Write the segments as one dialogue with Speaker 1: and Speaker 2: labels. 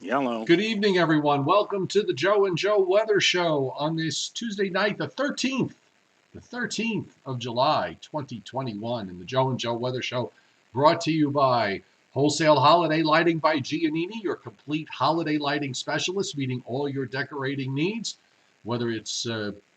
Speaker 1: Hello.
Speaker 2: Good evening, everyone. Welcome to the Joe and Joe Weather Show on this Tuesday night, the 13th of July, 2021. And the Joe and Joe Weather Show brought to you by Wholesale Holiday Lighting by Giannini, your complete holiday lighting specialist, meeting all your decorating needs. Whether it's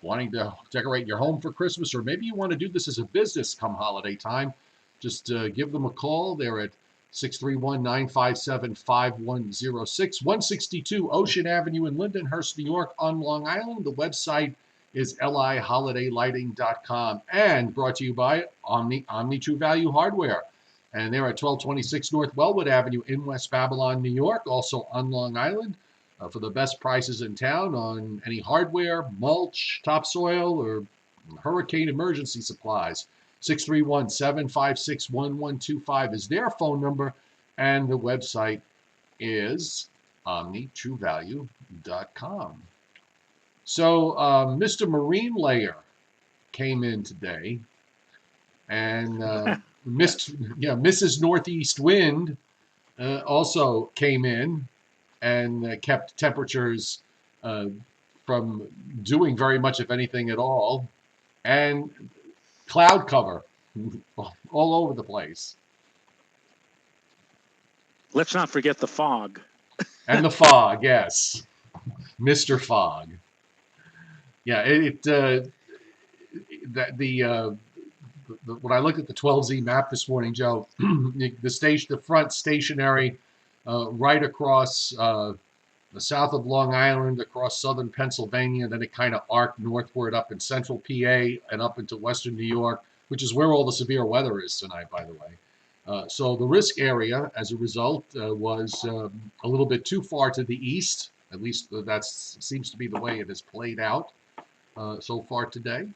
Speaker 2: wanting to decorate your home for Christmas, or maybe you want to do this as a business come holiday time, just give them a call. They're at 631-957-5106, 162 Ocean Avenue in Lindenhurst, New York on Long Island. The website is liholidaylighting.com, and brought to you by Omni True Value Hardware. And they're at 1226 North Wellwood Avenue in West Babylon, New York, also on Long Island, for the best prices in town on any hardware, mulch, topsoil, or hurricane emergency supplies. 631-756-1125 is their phone number, and the website is omnitruevalue.com. So Mr. Marine Layer came in today, and Mrs. Northeast Wind also came in and kept temperatures from doing very much, if anything at all, and cloud cover all over the place.
Speaker 1: Let's not forget the fog.
Speaker 2: And the fog, yes. Mr. Fog. Yeah, when I looked at the 12Z map this morning, Joe, the front stationary right across the south of Long Island, across southern Pennsylvania, then it kind of arced northward up in central PA and up into western New York, which is where all the severe weather is tonight, by the way. So the risk area, as a result, was a little bit too far to the east. At least that seems to be the way it has played out so far today.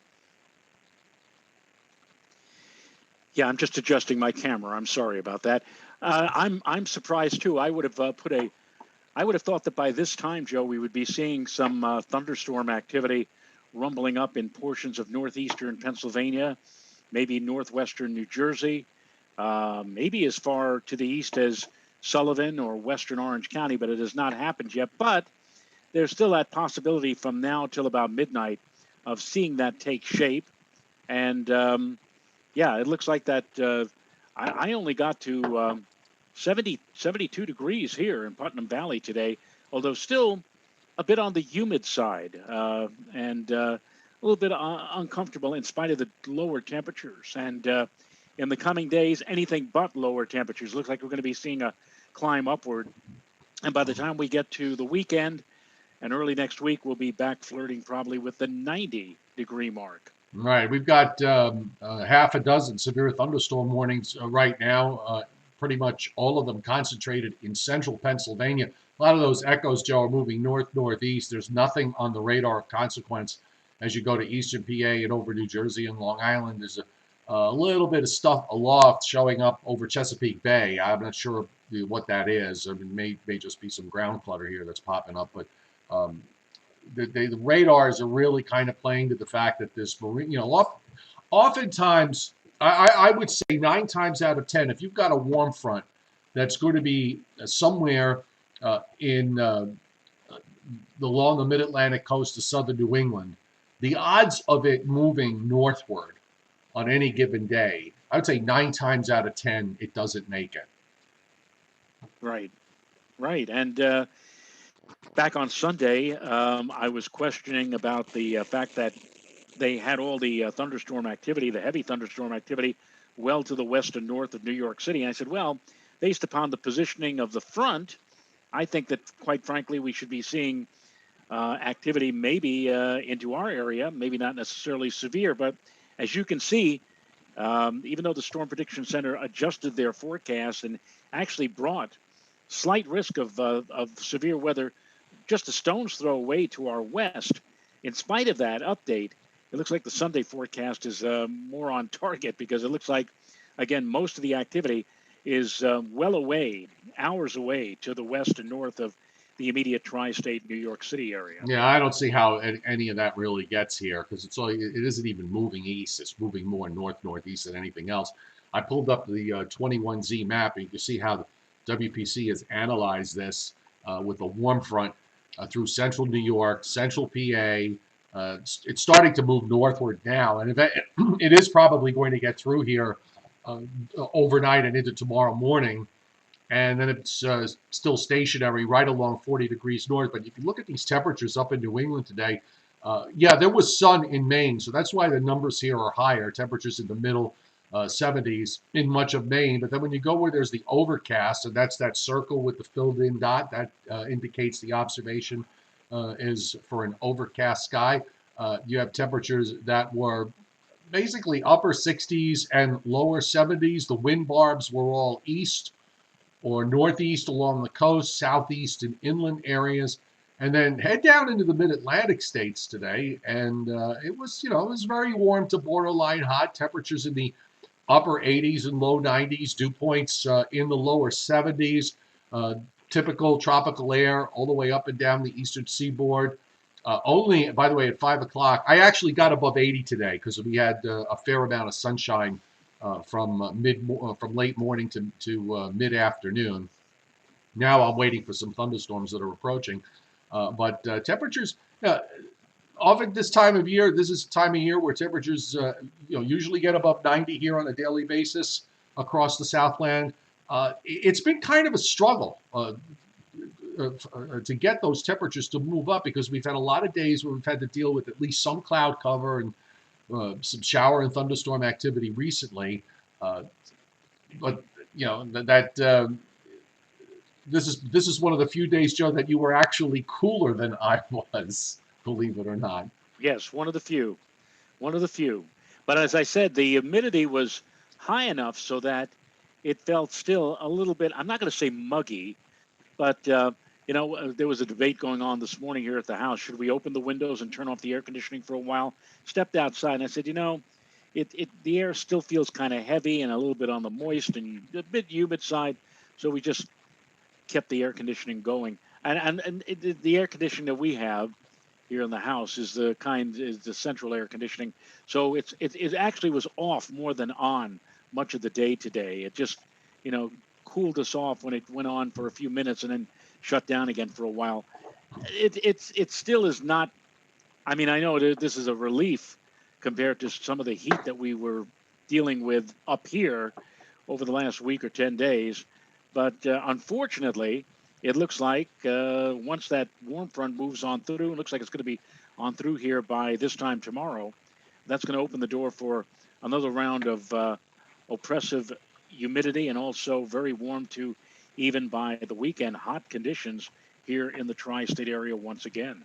Speaker 1: Yeah, I'm just adjusting my camera. I'm sorry about that. I'm surprised too. I would have thought that by this time, Joe, we would be seeing some thunderstorm activity rumbling up in portions of northeastern Pennsylvania, maybe northwestern New Jersey, maybe as far to the east as Sullivan or western Orange County, but it has not happened yet. But there's still that possibility from now till about midnight of seeing that take shape. And yeah, it looks like that I only got to 72 degrees here in Putnam Valley today, although still a bit on the humid side and a little bit uncomfortable in spite of the lower temperatures. And in the coming days, anything but lower temperatures. Looks like we're going to be seeing a climb upward. And by the time we get to the weekend and early next week, we'll be back flirting probably with the 90-degree mark.
Speaker 2: Right. We've got half a dozen severe thunderstorm warnings right now. Pretty much all of them concentrated in central Pennsylvania. A lot of those echoes, Joe, are moving northeast. There's nothing on the radar of consequence as you go to eastern PA and over New Jersey and Long Island. There's a little bit of stuff aloft showing up over Chesapeake Bay. I'm not sure what that is. I mean, may just be some ground clutter here that's popping up, but the radars are really kind of playing to the fact that this marine, oftentimes, I would say 9 times out of 10, if you've got a warm front that's going to be somewhere along the mid-Atlantic coast of southern New England, the odds of it moving northward on any given day, I would say 9 times out of 10, it doesn't make it.
Speaker 1: Right. And back on Sunday, I was questioning about the fact that they had all the thunderstorm activity, the heavy thunderstorm activity, well to the west and north of New York City. And I said, well, based upon the positioning of the front, I think that, quite frankly, we should be seeing activity maybe into our area, maybe not necessarily severe. But as you can see, even though the Storm Prediction Center adjusted their forecast and actually brought slight risk of severe weather just a stone's throw away to our west, in spite of that update, it looks like the Sunday forecast is more on target, because it looks like, again, most of the activity is well away, hours away to the west and north of the immediate tri-state New York City area.
Speaker 2: Yeah, I don't see how any of that really gets here, because it isn't even moving east. It's moving more northeast than anything else. I pulled up the 21Z map, and you can see how the WPC has analyzed this. with a warm front through central New York, central PA. It's starting to move northward now, and it is probably going to get through here overnight and into tomorrow morning. And then it's still stationary right along 40 degrees north. But if you look at these temperatures up in New England today, yeah, there was sun in Maine, so that's why the numbers here are higher. Temperatures in the middle 70s in much of Maine. But then when you go where there's the overcast, and that's that circle with the filled-in dot, that indicates the observation is for an overcast sky. You have temperatures that were basically upper 60s and lower 70s. The wind barbs were all east or northeast along the coast, southeast in inland areas, and then head down into the mid-Atlantic states today. And it was, it was very warm to borderline hot. Temperatures in the upper 80s and low 90s, dew points in the lower 70s. Typical tropical air all the way up and down the eastern seaboard. Only, by the way, at 5 o'clock, I actually got above 80 today because we had a fair amount of sunshine from late morning to mid afternoon. Now I'm waiting for some thunderstorms that are approaching, but temperatures. Often this time of year, this is a time of year where temperatures usually get above 90 here on a daily basis across the Southland. It's been kind of a struggle to get those temperatures to move up because we've had a lot of days where we've had to deal with at least some cloud cover and some shower and thunderstorm activity recently. But this is one of the few days, Joe, that you were actually cooler than I was, believe it or not.
Speaker 1: Yes, one of the few. One of the few. But as I said, the humidity was high enough so that it felt still a little bit, I'm not going to say muggy, but, there was a debate going on this morning here at the house. Should we open the windows and turn off the air conditioning for a while? Stepped outside and I said, the air still feels kind of heavy and a little bit on the moist and a bit humid side. So we just kept the air conditioning going. The air conditioning that we have here in the house is the central air conditioning. So it actually was off more than on much of the day today. It just, cooled us off when it went on for a few minutes and then shut down again for a while. It still is not. I mean, I know this is a relief compared to some of the heat that we were dealing with up here over the last week or 10 days. But unfortunately, it looks like once that warm front moves on through, it looks like it's going to be on through here by this time tomorrow. That's going to open the door for another round of oppressive humidity and also very warm to even by the weekend hot conditions here in the tri-state area once again.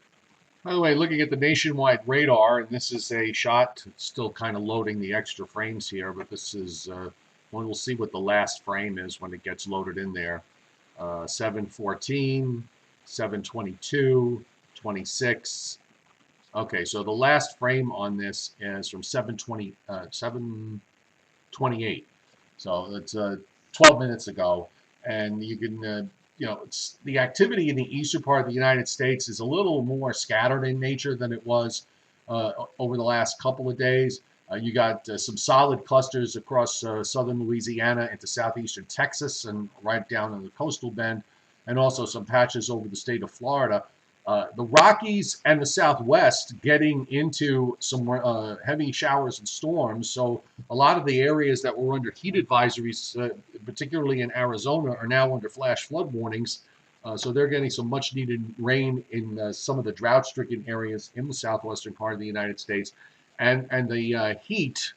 Speaker 2: By the way, looking at the nationwide radar, and this is a shot, still kind of loading the extra frames here, but this is we'll see what the last frame is when it gets loaded in there. 714, 722, 26. Okay, so the last frame on this is from 728. So it's 12 minutes ago, and you can, it's the activity in the eastern part of the United States is a little more scattered in nature than it was over the last couple of days. You got some solid clusters across southern Louisiana into southeastern Texas and right down in the coastal bend, and also some patches over the state of Florida. The Rockies and the Southwest getting into some heavy showers and storms. So a lot of the areas that were under heat advisories, particularly in Arizona, are now under flash flood warnings. So they're getting some much needed rain in some of the drought-stricken areas in the southwestern part of the United States. And the heat,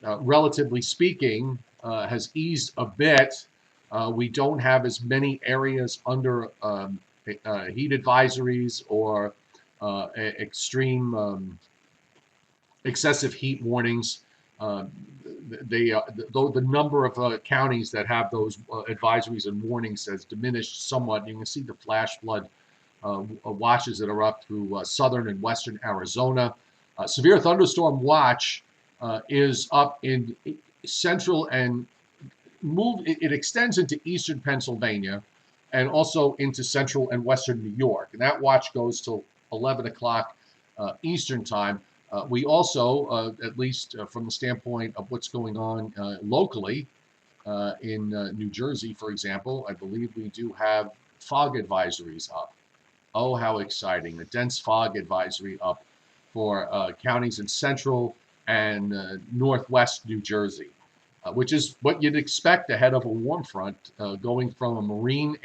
Speaker 2: relatively speaking, has eased a bit. We don't have as many areas under heat advisories or extreme excessive heat warnings. The number of counties that have those advisories and warnings has diminished somewhat. You can see the flash flood watches that are up through southern and western Arizona. Severe thunderstorm watch is up in central and it extends into eastern Pennsylvania and also into central and western New York. And that watch goes till 11 o'clock Eastern time. We also, at least from the standpoint of what's going on locally in New Jersey, for example, I believe we do have fog advisories up. Oh, how exciting. The dense fog advisory up for counties in central and northwest New Jersey, which is what you'd expect ahead of a warm front going from a marine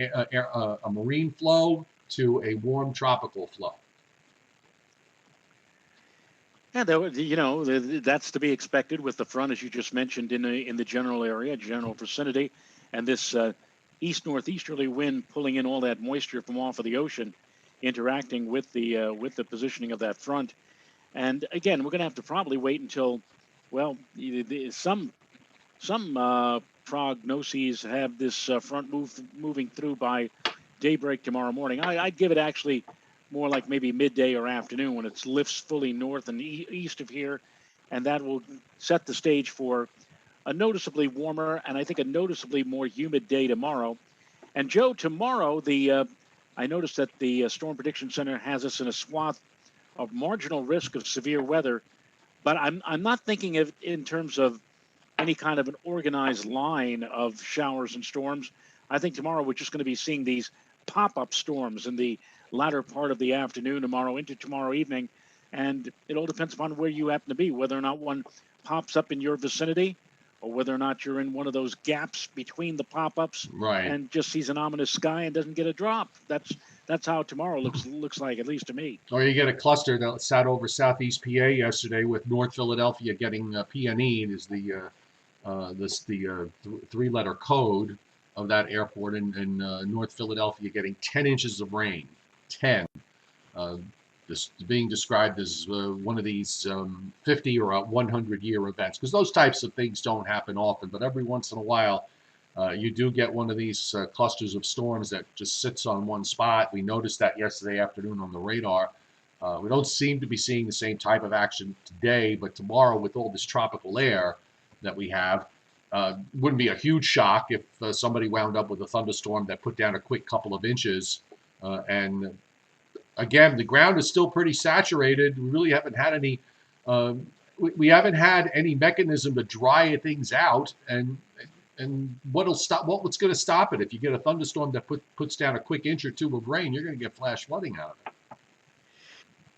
Speaker 2: flow to a warm tropical flow.
Speaker 1: Yeah, that's to be expected with the front, as you just mentioned, in the general area, general vicinity, and this east northeasterly wind pulling in all that moisture from off of the ocean, interacting with the positioning of that front. And again, we're going to have to probably wait until, well, some prognoses have this front moving through by daybreak tomorrow morning. I'd give it actually more like maybe midday or afternoon when it lifts fully north and east of here, and that will set the stage for a noticeably warmer and I think a noticeably more humid day tomorrow. And Joe, tomorrow I noticed that the Storm Prediction Center has us in a swath of marginal risk of severe weather, but I'm not thinking of in terms of any kind of an organized line of showers and storms. I think tomorrow we're just going to be seeing these pop-up storms in the latter part of the afternoon tomorrow into tomorrow evening. And it all depends upon where you happen to be, whether or not one pops up in your vicinity or whether or not you're in one of those gaps between the pop-ups
Speaker 2: Right.
Speaker 1: and just sees an ominous sky and doesn't get a drop. That's how tomorrow looks like, at least to me.
Speaker 2: Or you get a cluster that sat over southeast PA yesterday with North Philadelphia getting PNE is the three-letter code of that airport, and North Philadelphia getting 10 inches of rain. 10. This being described as one of these 50 or 100-year events, because those types of things don't happen often, but every once in a while you do get one of these clusters of storms that just sits on one spot. We noticed that yesterday afternoon on the radar. We don't seem to be seeing the same type of action today, but tomorrow with all this tropical air that we have, wouldn't be a huge shock if somebody wound up with a thunderstorm that put down a quick couple of inches. And again, the ground is still pretty saturated. We really haven't had any. We haven't had any mechanism to dry things out, and what's going to stop it? If you get a thunderstorm that puts down a quick inch or two of rain, you're going to get flash flooding out of it.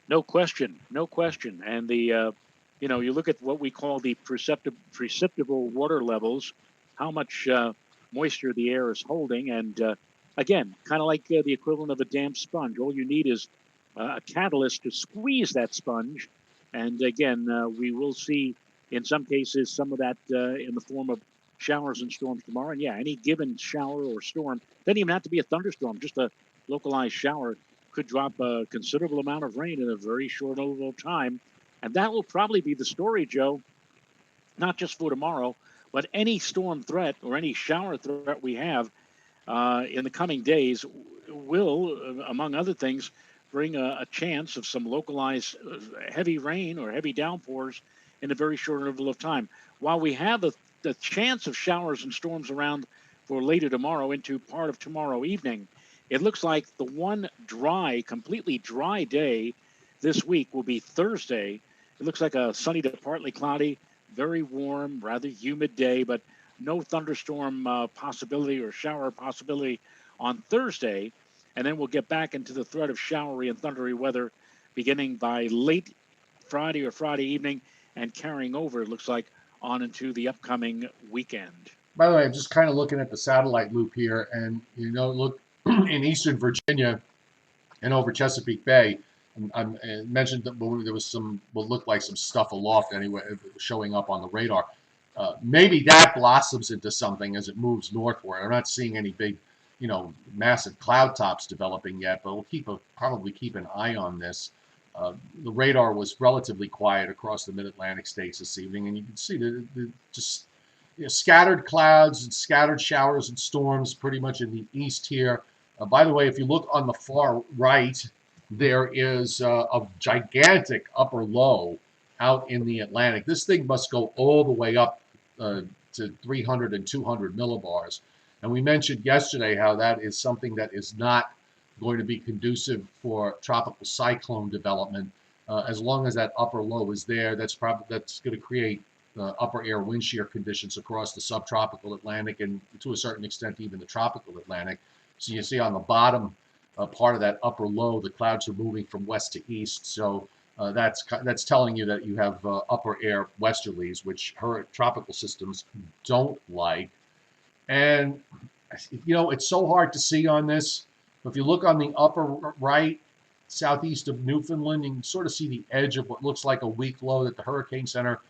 Speaker 1: No question, no question. And you look at what we call the precipitable water levels, how much moisture the air is holding, and again, kind of like the equivalent of a damp sponge. All you need is a catalyst to squeeze that sponge, and again, we will see in some cases some of that in the form of showers and storms tomorrow. And yeah, any given shower or storm doesn't even have to be a thunderstorm; just a localized shower could drop a considerable amount of rain in a very short interval of time. And that will probably be the story, Joe, not just for tomorrow, but any storm threat or any shower threat we have in the coming days will, among other things, bring a chance of some localized heavy rain or heavy downpours in a very short interval of time. While we have the chance of showers and storms around for later tomorrow into part of tomorrow evening, it looks like the one completely dry day this week will be Thursday. It looks like a sunny to partly cloudy, very warm, rather humid day, but no thunderstorm possibility or shower possibility on Thursday. And then we'll get back into the threat of showery and thundery weather beginning by late Friday or Friday evening and carrying over, it looks like, on into the upcoming weekend.
Speaker 2: By the way, I'm just kind of looking at the satellite loop here, and look, in eastern Virginia and over Chesapeake Bay, I mentioned that there was some, what looked like some stuff aloft anyway, showing up on the radar. Maybe that blossoms into something as it moves northward. I'm not seeing any big, massive cloud tops developing yet, but we'll probably keep an eye on this. The radar was relatively quiet across the mid-Atlantic states this evening, and you can see the just scattered clouds and scattered showers and storms pretty much in the east here. By the way, if you look on the far right, there is a gigantic upper low out in the Atlantic. This thing must go all the way up to 300 and 200 millibars. And we mentioned yesterday how that is something that is not going to be conducive for tropical cyclone development. As long as that upper low is there, that's going to create upper air wind shear conditions across the subtropical Atlantic and to a certain extent even the tropical Atlantic. So you see on the bottom part of that upper low, the clouds are moving from west to east. So that's telling you that you have upper air westerlies, which tropical systems don't like. And it's so hard to see on this. If you look on the upper right, southeast of Newfoundland, you can sort of see the edge of what looks like a weak low that the Hurricane Center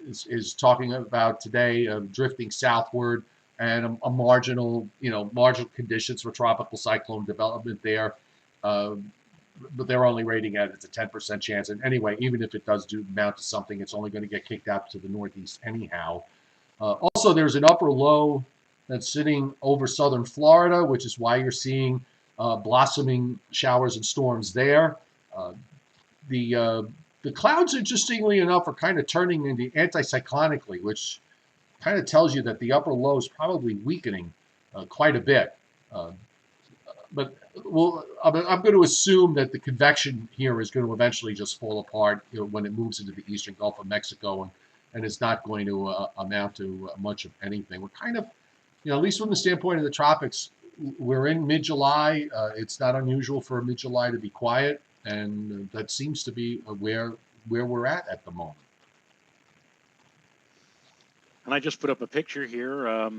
Speaker 2: is talking about today, drifting southward, and a marginal conditions for tropical cyclone development there. But they're only rating it as a 10% chance. And anyway, even if it does amount to something, it's only going to get kicked out to the northeast anyhow. Also, there's an upper low that's sitting over southern Florida, which is why you're seeing blossoming showers and storms there. The clouds, interestingly enough, are kind of turning into anticyclonically, which kind of tells you that the upper low is probably weakening quite a bit. But I'm going to assume that the convection here is going to eventually just fall apart when it moves into the eastern Gulf of Mexico, and it's not going to amount to much of anything. We're kind of, at least from the standpoint of the tropics, we're in mid-July. It's not unusual for mid-July to be quiet, and that seems to be where we're at the moment.
Speaker 1: And I just put up a picture here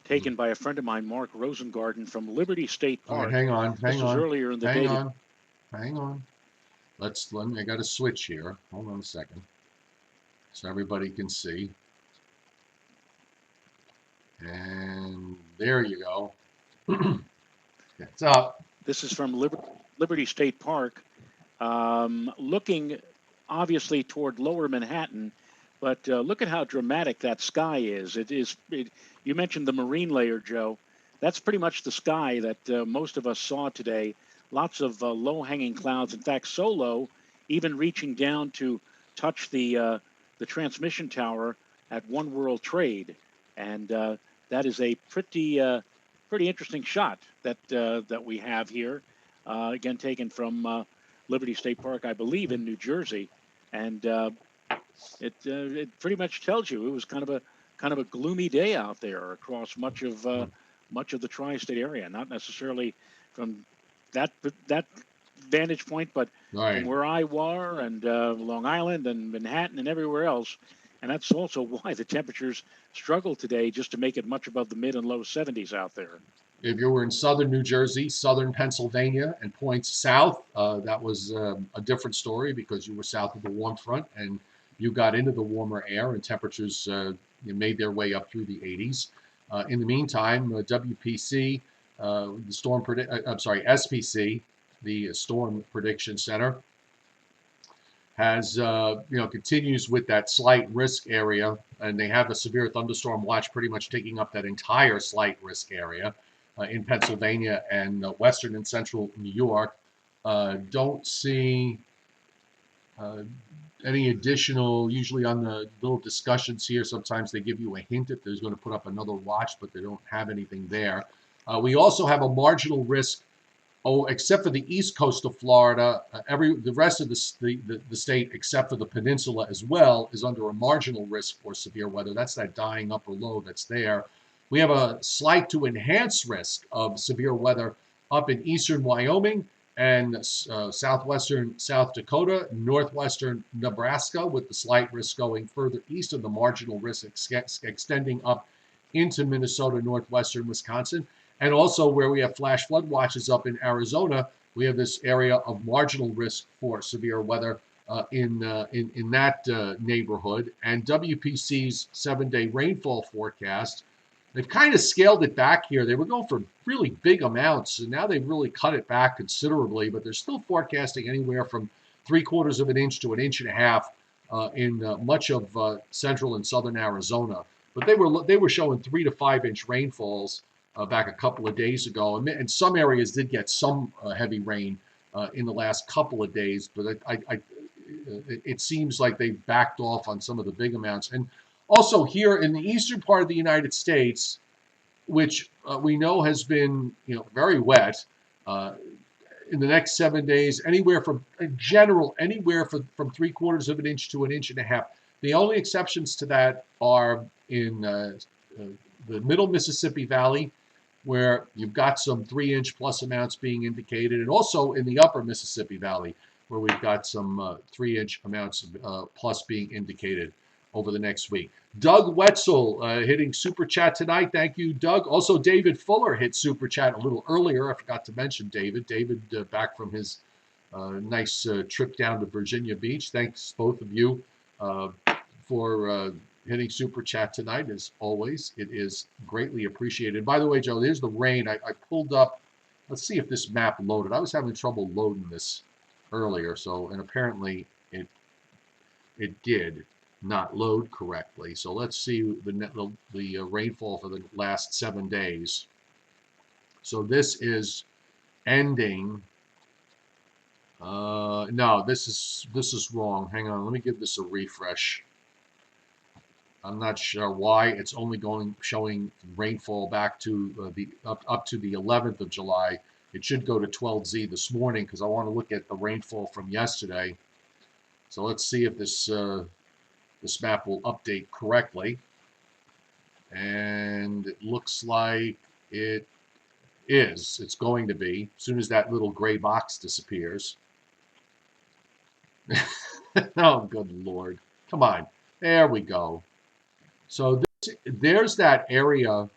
Speaker 1: taken by a friend of mine, Mark Rosengarten, from Liberty State Park.
Speaker 2: All right, hang on.
Speaker 1: This was earlier in the day.
Speaker 2: Hang on. I got to switch here. Hold on a second, so everybody can see. And there you go. It's up.
Speaker 1: This is from Liberty State Park, looking obviously toward lower Manhattan, but look at how dramatic that sky is. You mentioned the marine layer, Joe. That's pretty much the sky that most of us saw today. Lots of low-hanging clouds. In fact, so low, even reaching down to touch the transmission tower at One World Trade, and that is a pretty interesting shot that we have here. Again, taken from Liberty State Park, I believe, in New Jersey, and it pretty much tells you it was kind of a gloomy day out there across much of the tri-state area. Not necessarily from that vantage point, but
Speaker 2: right
Speaker 1: from where I were and Long Island and Manhattan and everywhere else. And that's also why the temperatures struggle today, just to make it much above the mid and low 70s out there.
Speaker 2: If you were in southern New Jersey, southern Pennsylvania, and points south, that was a different story because you were south of the warm front and you got into the warmer air, and temperatures made their way up through the 80s. In the meantime, WPC, SPC, the Storm Prediction Center, has continues with that slight risk area, and they have a severe thunderstorm watch pretty much taking up that entire slight risk area in Pennsylvania and western and central New York. Don't see any additional, usually on the little discussions here, sometimes they give you a hint if there's going to put up another watch, but they don't have anything there. We also have a marginal risk, except for the east coast of Florida. The rest of the state, except for the peninsula as well, is under a marginal risk for severe weather. That's that dying upper low that's there. We have a slight to enhanced risk of severe weather up in eastern Wyoming and southwestern South Dakota, northwestern Nebraska, with the slight risk going further east, and the marginal risk extending up into Minnesota, northwestern Wisconsin. And also where we have flash flood watches up in Arizona, we have this area of marginal risk for severe weather in that neighborhood. And WPC's 7-day rainfall forecast, they've kind of scaled it back here. They were going for really big amounts, and now they've really cut it back considerably, but they're still forecasting anywhere from 3/4 of an inch to 1.5 inches in much of central and southern Arizona. But they were showing 3 to 5 inch rainfalls back a couple of days ago, and some areas did get some heavy rain in the last couple of days, but it seems like they backed off on some of the big amounts. And also here in the eastern part of the United States, which we know has been very wet, in the next 7 days, anywhere from 3/4 of an inch to 1.5 inches. The only exceptions to that are in the middle Mississippi Valley where you've got some 3-inch plus amounts being indicated, and also in the upper Mississippi Valley, where we've got some 3-inch amounts plus being indicated over the next week. Doug Wetzel hitting Super Chat tonight. Thank you, Doug. Also, David Fuller hit Super Chat a little earlier. I forgot to mention David. David back from his nice trip down to Virginia Beach. Thanks, both of you, for hitting Super Chat tonight. As always, it is greatly appreciated. By the way, Joe, there's the rain. I pulled up. Let's see if this map loaded. I was having trouble loading this earlier, and apparently it did not load correctly. So let's see the rainfall for the last 7 days. So this is ending. No, this is wrong. Hang on, let me give this a refresh. I'm not sure why it's only showing rainfall back to up to the 11th of July. It should go to 12Z this morning because I want to look at the rainfall from yesterday. So let's see if this map will update correctly. And it looks like it is. It's going to be as soon as that little gray box disappears. Oh, good Lord. Come on. There we go. So there's that area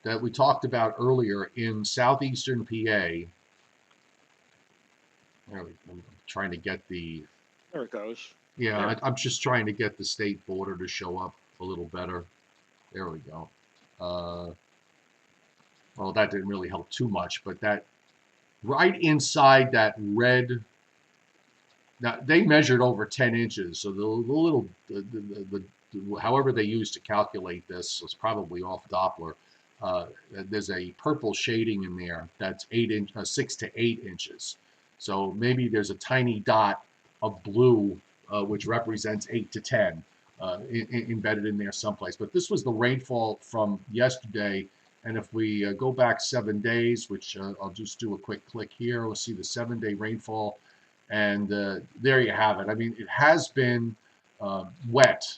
Speaker 2: that we talked about earlier in southeastern PA. I'm trying to get the...
Speaker 1: There it goes.
Speaker 2: Yeah, I'm just trying to get the state border to show up a little better. There we go. Well, that didn't really help too much, but that right inside that red... Now, they measured over 10 inches, so the little... however they used to calculate this was probably off Doppler. There's a purple shading in there that's 6 to 8 inches. So maybe there's a tiny dot of blue, which represents 8 to 10, embedded in there someplace. But this was the rainfall from yesterday. And if we go back 7 days, which I'll just do a quick click here, we'll see the 7-day rainfall. And there you have it. I mean, it has been wet.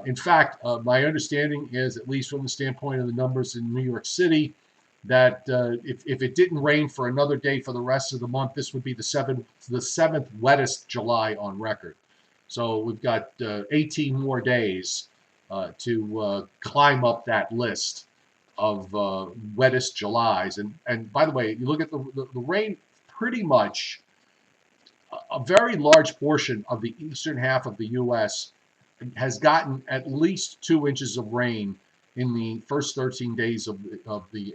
Speaker 2: In fact, my understanding is, at least from the standpoint of the numbers in New York City, that if it didn't rain for another day for the rest of the month, this would be the seventh wettest July on record. So we've got 18 more days to climb up that list of wettest Julys. And by the way, you look at the rain, pretty much a very large portion of the eastern half of the U.S. has gotten at least 2 inches of rain in the first 13 days of the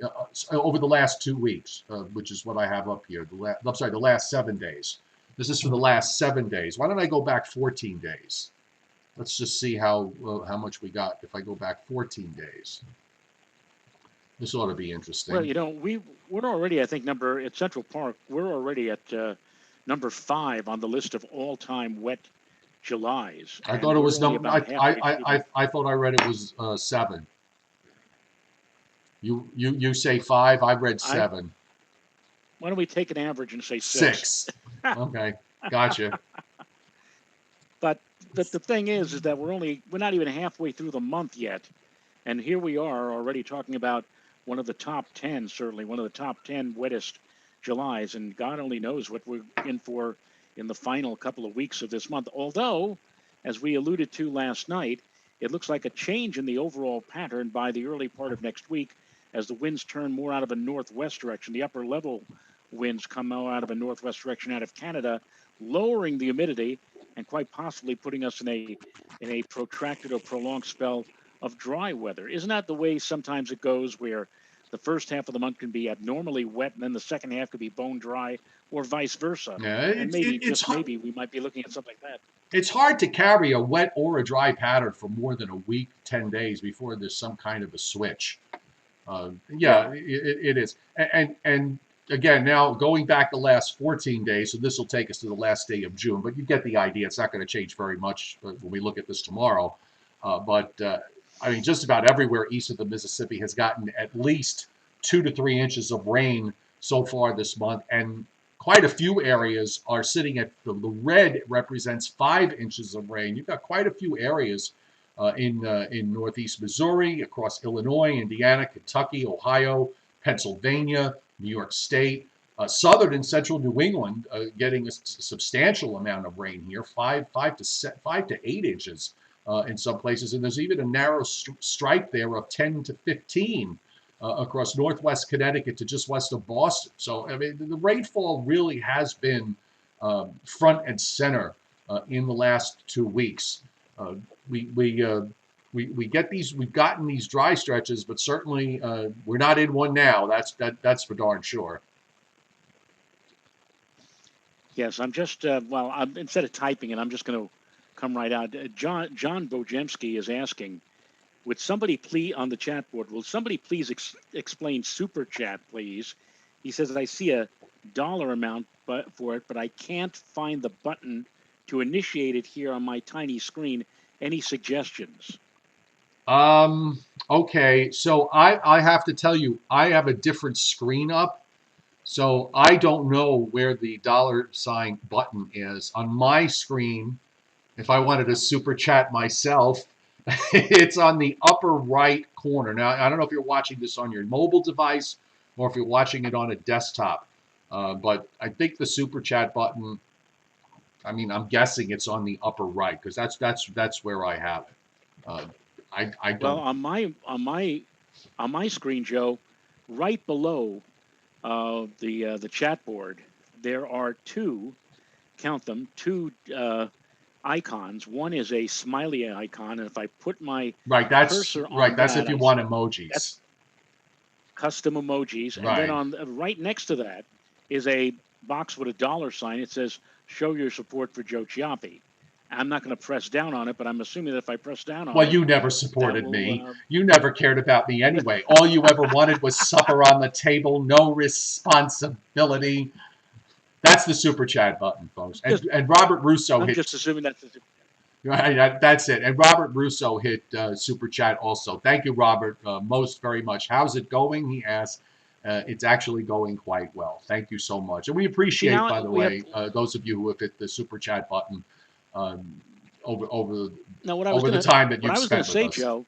Speaker 2: over the last 2 weeks, which is what I have up here. I'm sorry, the last 7 days. This is for the last 7 days. Why don't I go back 14 days? Let's just see how much we got if I go back 14 days. This ought to be interesting.
Speaker 1: Well, you know, we're already, I think, at Central Park, we're already at number 5 on the list of all-time wet Julys.
Speaker 2: I thought it was number. I thought I read it was 7. You say 5. I read 7.
Speaker 1: Why don't we take an average and say 6?
Speaker 2: Okay, gotcha.
Speaker 1: But the thing is that we're not even halfway through the month yet, and here we are already talking about one of the top 10, certainly one of the top 10 wettest Julys, and God only knows what we're in for in the final couple of weeks of this month. Although, as we alluded to last night, it looks like a change in the overall pattern by the early part of next week as the winds turn more out of a northwest direction. The upper level winds come out of a northwest direction out of Canada, lowering the humidity and quite possibly putting us in a protracted or prolonged spell of dry weather. Isn't that the way sometimes it goes, where the first half of the month can be abnormally wet, and then the second half could be bone dry, or vice versa?
Speaker 2: Yeah,
Speaker 1: and maybe we might be looking at something like that.
Speaker 2: It's hard to carry a wet or a dry pattern for more than a week, 10 days before there's some kind of a switch. It is. And again, now going back the last 14 days, so this will take us to the last day of June, but you get the idea. It's not going to change very much when we look at this tomorrow. I mean, just about everywhere east of the Mississippi has gotten at least 2 to 3 inches of rain so far this month, and quite a few areas are sitting at the red represents 5 inches of rain. You've got quite a few areas in northeast Missouri, across Illinois, Indiana, Kentucky, Ohio, Pennsylvania, New York State, southern and central New England getting a substantial amount of rain here, 5 to 8 inches in some places, and there's even a narrow stripe there of 10 to 15 across northwest Connecticut to just west of Boston. So I mean, the rainfall really has been front and center in the last 2 weeks. We get these. We've gotten these dry stretches, but certainly we're not in one now. That's for darn sure.
Speaker 1: Yes, I'm just instead of typing it, I'm just going to come right out. John Bojemski is asking, would somebody please on the chat board? Will somebody please explain super chat, please? He says I see a dollar amount for it, but I can't find the button to initiate it here on my tiny screen. Any suggestions?
Speaker 2: Okay, so I have to tell you, I have a different screen up, so I don't know where the $ button is on my screen. If I wanted to super chat myself, it's on the upper right corner. Now, I don't know if you're watching this on your mobile device or if you're watching it on a desktop, but I think the super chat button, I mean, I'm guessing it's on the upper right because that's where I have it. I don't.
Speaker 1: Well, on my screen, Joe, right below the chat board, there are two, count them, two icons. One is a smiley icon, and if I put my cursor on
Speaker 2: right. That's
Speaker 1: that,
Speaker 2: if you want emojis.
Speaker 1: That's custom emojis, and
Speaker 2: Right.
Speaker 1: then on right next to that is a box with a $sign. It says "Show your support for Joe Chiappi." I'm not going to press down on it, but I'm assuming that if I press down on it,
Speaker 2: well, you never supported
Speaker 1: will,
Speaker 2: me. You never cared about me anyway. All you ever wanted was supper on the table, no responsibility. That's the super chat button, folks. And Robert Russo
Speaker 1: I'm
Speaker 2: hit.
Speaker 1: just assuming that's the
Speaker 2: Right, that's it. And Robert Russo hit super chat also. Thank you, Robert, most very much. How's it going? He asked. It's actually going quite well. Thank you so much. And we appreciate, by the way, those of you who have hit the super chat button over the time that you've spent with us.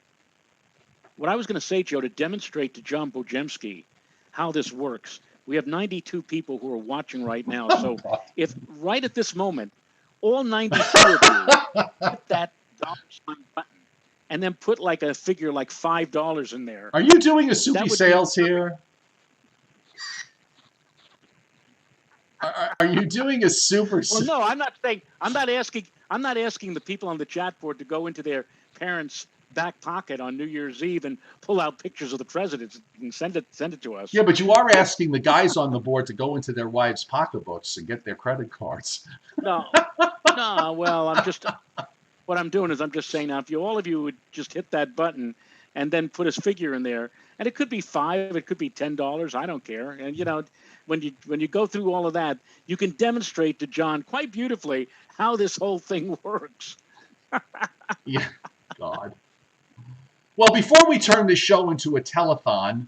Speaker 1: What I was going to say, Joe, to demonstrate to John Bojemski how this works, we have 92 people who are watching right now. So if right at this moment, all 92 of you hit that $sign button and then put like a figure like $5 in there.
Speaker 2: Are you doing a Soupy sales here? Are you doing a super?
Speaker 1: Well, no, I'm not saying. I'm not asking the people on the chat board to go into their parents' back pocket on New Year's Eve and pull out pictures of the presidents and send it to us.
Speaker 2: Yeah, but you are asking the guys on the board to go into their wives' pocketbooks and get their credit cards.
Speaker 1: No. Well, what I'm doing is I'm just saying now, if all of you would just hit that button and then put a figure in there, and it could be $5, it could be $10, I don't care. And when you go through all of that, you can demonstrate to John quite beautifully how this whole thing works.
Speaker 2: Yeah, God. Well, before we turn this show into a telethon,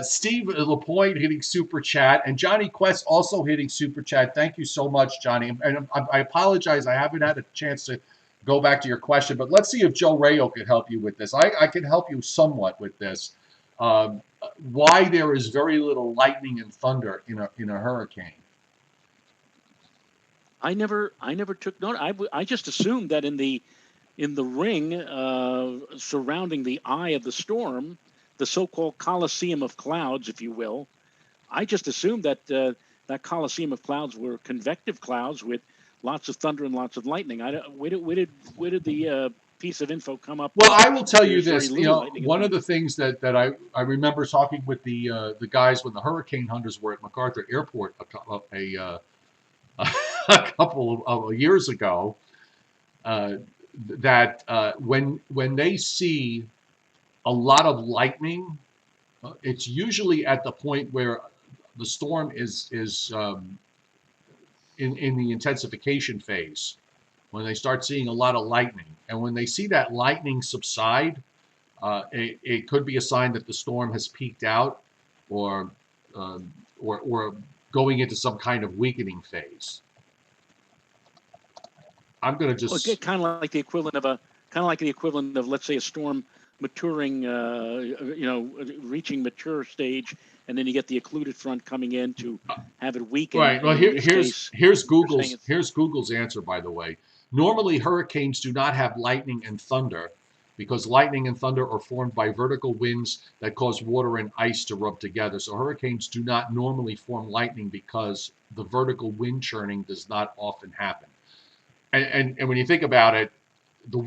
Speaker 2: Steve LaPointe hitting super chat and Johnny Quest also hitting super chat. Thank you so much, Johnny. And I apologize, I haven't had a chance to go back to your question, but let's see if Joe Rayo could help you with this. I can help you somewhat with this. Why there is very little lightning and thunder in a hurricane.
Speaker 1: I never took note. I just assumed that in the ring surrounding the eye of the storm, the so-called Colosseum of clouds, if you will, I just assumed that that Colosseum of clouds were convective clouds with lots of thunder and lots of lightning. Where did the piece of info come up?
Speaker 2: Well, I will tell you this. One of the things that I remember talking with the guys when the hurricane hunters were at MacArthur Airport a couple of years ago, that when they see a lot of lightning, it's usually at the point where the storm is in the intensification phase, when they start seeing a lot of lightning. And when they see that lightning subside, it could be a sign that the storm has peaked out or going into some kind of weakening phase. I'm going to just
Speaker 1: kind of like the equivalent of let's say a storm maturing, reaching mature stage, and then you get the occluded front coming in to have it weaken.
Speaker 2: Right. Well,
Speaker 1: And in this case, you're saying it's
Speaker 2: Here's Google's answer, by the way. Normally, hurricanes do not have lightning and thunder because lightning and thunder are formed by vertical winds that cause water and ice to rub together. So hurricanes do not normally form lightning because the vertical wind churning does not often happen. And when you think about it, the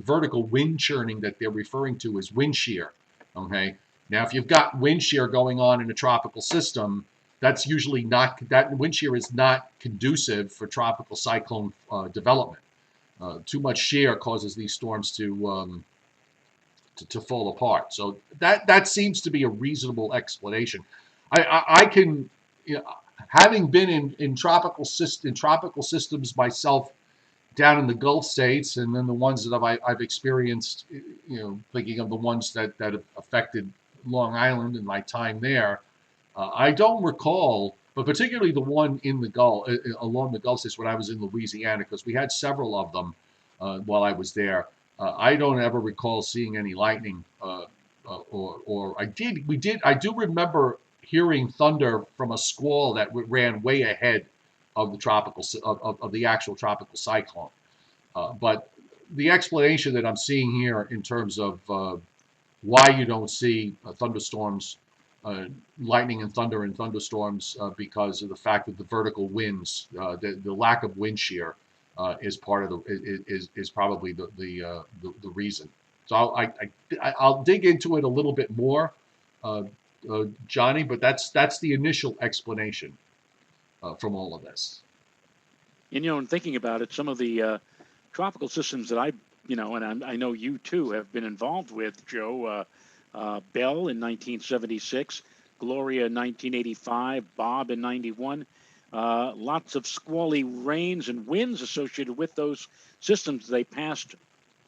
Speaker 2: vertical wind churning that they're referring to is wind shear. Okay. Now, if you've got wind shear going on in a tropical system, that's usually not, that wind shear is not conducive for tropical cyclone development. Too much shear causes these storms to fall apart. So that seems to be a reasonable explanation. I can, having been in tropical systems myself down in the Gulf states, and then the ones that I've experienced, thinking of the ones that have affected Long Island in my time there, I don't recall, but particularly the one in the Gulf, along the Gulf states when I was in Louisiana, because we had several of them while I was there. I don't ever recall seeing any lightning, or I do remember hearing thunder from a squall that ran way ahead of the actual tropical cyclone. But the explanation that I'm seeing here in terms of why you don't see thunderstorms, lightning and thunder in thunderstorms, because of the fact that the vertical winds, the lack of wind shear, is part of is probably the reason. So I'll dig into it a little bit more, Johnny, but that's the initial explanation from all of this.
Speaker 1: And in thinking about it, some of the tropical systems that I know you too have been involved with, Joe. Bell in 1976, Gloria in 1985, Bob in 91. Lots of squally rains and winds associated with those systems. They passed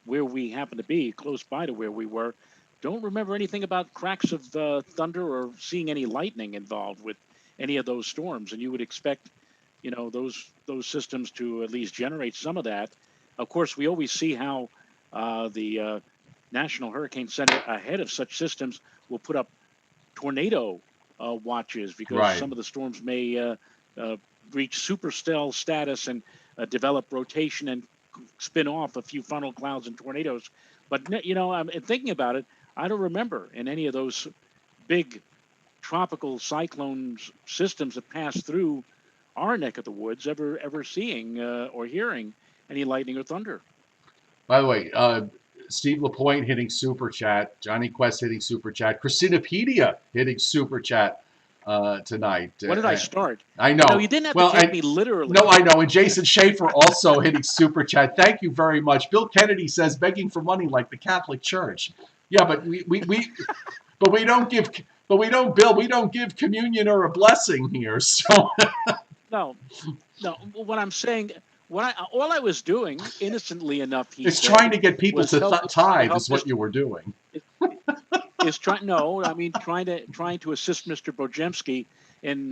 Speaker 1: where we happen to be, close by to where we were. Don't remember anything about cracks of thunder or seeing any lightning involved with any of those storms. And you would expect, those systems to at least generate some of that. Of course, we always see how the National Hurricane Center, ahead of such systems, will put up tornado watches because some of the storms may reach supercell status and develop rotation and spin off a few funnel clouds and tornadoes. But, I'm thinking about it, I don't remember in any of those big tropical cyclones systems that pass through our neck of the woods ever seeing or hearing any lightning or thunder.
Speaker 2: By the way, Steve LaPointe hitting super chat, Johnny Quest hitting super chat, Christinapedia hitting super chat tonight.
Speaker 1: When did I start?
Speaker 2: I know.
Speaker 1: You didn't have to take me literally.
Speaker 2: No, I know. And Jason Schaefer also hitting super chat. Thank you very much. Bill Kennedy says begging for money like the Catholic Church. Yeah, but we don't give communion or a blessing here. So
Speaker 1: no. What I'm saying, all I was doing, innocently enough,
Speaker 2: trying to get people to tithe is what you were doing.
Speaker 1: Trying to assist Mr. Bojemski in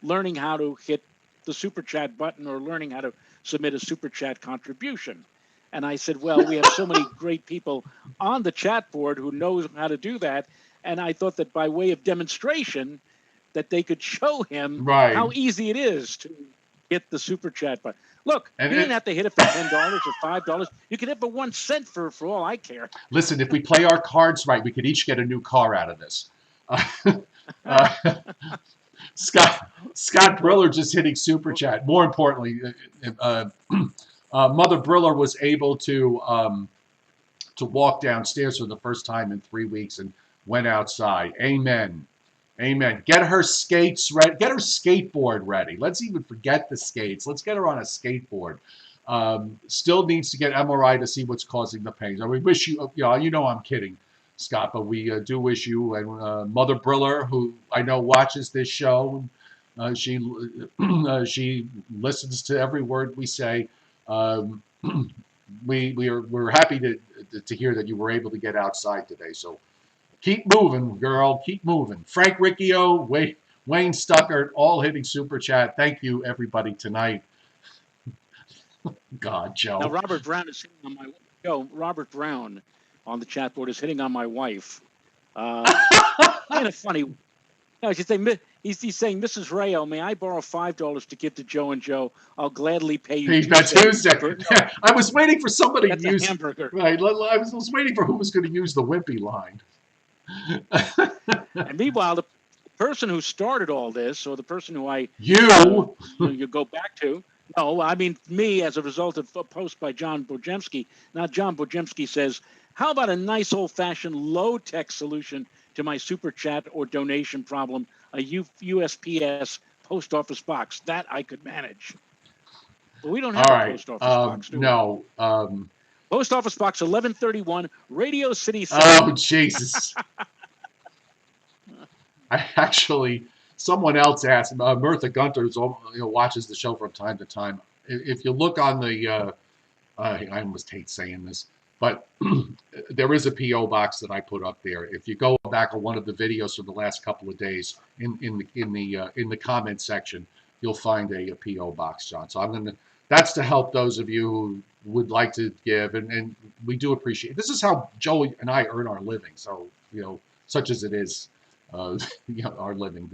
Speaker 1: learning how to hit the super chat button or learning how to submit a super chat contribution. And I said, well, we have so many great people on the chat board who knows how to do that. And I thought that by way of demonstration, that they could show him how easy it is to hit the super chat button. Look, you didn't have to hit it for $10 or $5. You can hit for 1 cent for all I care.
Speaker 2: Listen, if we play our cards right, we could each get a new car out of this. Scott Briller just hitting super chat. More importantly, Mother Briller was able to walk downstairs for the first time in 3 weeks and went outside. Amen. Amen. Get her skates ready. Get her skateboard ready. Let's even forget the skates. Let's get her on a skateboard. Still needs to get MRI to see what's causing the pain. So we wish you, I'm kidding, Scott, but we do wish you and Mother Briller, who I know watches this show. She listens to every word we say. We're happy to hear that you were able to get outside today. So keep moving, girl. Keep moving. Frank Riccio, Wayne Stuckert, all hitting super chat. Thank you, everybody, tonight. God,
Speaker 1: Now,
Speaker 2: Joe.
Speaker 1: Robert Brown is hitting on my Robert Brown on the chat board is hitting on my wife. In a funny. No, she's saying, he's saying, Mrs. Rayo, may I borrow $5 to give to Joe and Joe? I'll gladly pay you
Speaker 2: Tuesday.
Speaker 1: For, no,
Speaker 2: I was waiting for somebody
Speaker 1: that's
Speaker 2: to
Speaker 1: a
Speaker 2: use.
Speaker 1: hamburger.
Speaker 2: Right. I was waiting for who was going to use the wimpy line.
Speaker 1: And meanwhile, the person who started all this, or the person who you go back to, no, I mean me as a result of a post by John Bojemski. Now, John Bojemski says, how about a nice old-fashioned low-tech solution to my super chat or donation problem, a USPS post office box? That I could manage. But we don't have a post office box, do we?
Speaker 2: No.
Speaker 1: Post office box 1131, Radio City
Speaker 2: Center. Oh, Jesus. Someone else asked, Mirtha Gunter watches the show from time to time. If you look on the, I almost hate saying this, but there is a P.O. box that I put up there. If you go back on one of the videos from the last couple of days in the comment section, you'll find a P.O. box, John. So that's to help those of you who would like to give, and we do appreciate it. This is how Joe and I earn our living. So, such as it is, our living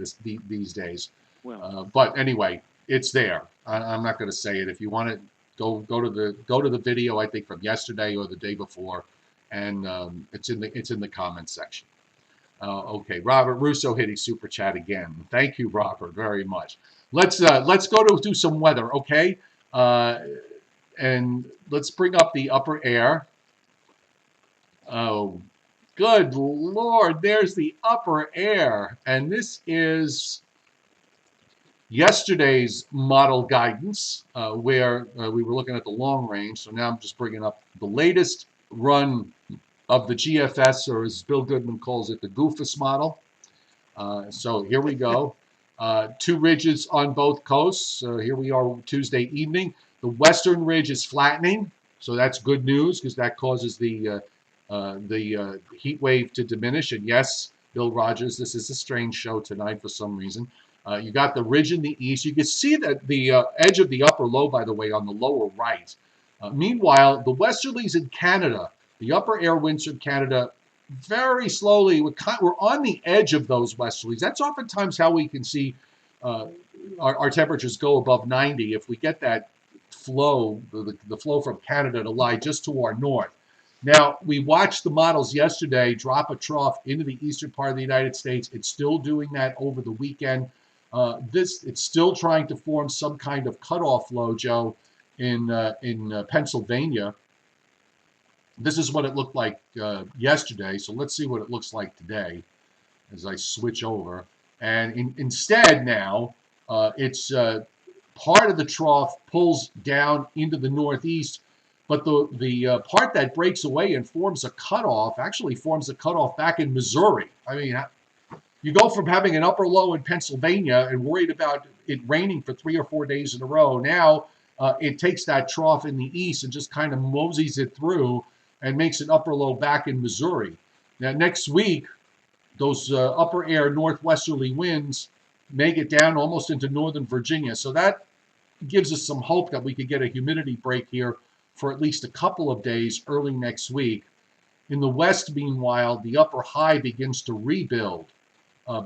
Speaker 2: these days.
Speaker 1: Well,
Speaker 2: but anyway, it's there. I'm not going to say it. If you want to go to the video, I think from yesterday or the day before, and it's in the comments section. Okay, Robert Russo hitting super chat again. Thank you, Robert, very much. Let's go to do some weather, okay? And let's bring up the upper air. Oh, good Lord, there's the upper air. And this is yesterday's model guidance, where we were looking at the long range. So now I'm just bringing up the latest run of the GFS, or as Bill Goodman calls it, the GOOFUS model. So here we go. 2 ridges on both coasts. Here we are Tuesday evening. The western ridge is flattening, so that's good news because that causes the heat wave to diminish. And yes, Bill Rogers, this is a strange show tonight for some reason. You got the ridge in the east. You can see that the edge of the upper low, by the way, on the lower right. Meanwhile, the westerlies in Canada, the upper air winds from Canada, very slowly, we're on the edge of those westerlies. That's oftentimes how we can see our temperatures go above 90 if we get that flow, the flow from Canada to lie just to our north. Now, we watched the models yesterday drop a trough into the eastern part of the United States. It's still doing that over the weekend. It's still trying to form some kind of cutoff low, Joe, in Pennsylvania. This is what it looked like yesterday. So let's see what it looks like today as I switch over. And instead now, it's part of the trough pulls down into the northeast, but the part that breaks away and forms a cutoff actually forms a cutoff back in Missouri. I mean, you go from having an upper low in Pennsylvania and worried about it raining for 3 or 4 days in a row. Now it takes that trough in the east and just kind of moseys it through and makes an upper low back in Missouri. Now next week, those upper air northwesterly winds make it down almost into northern Virginia. So that gives us some hope that we could get a humidity break here for at least a couple of days early next week. In the west, meanwhile, the upper high begins to rebuild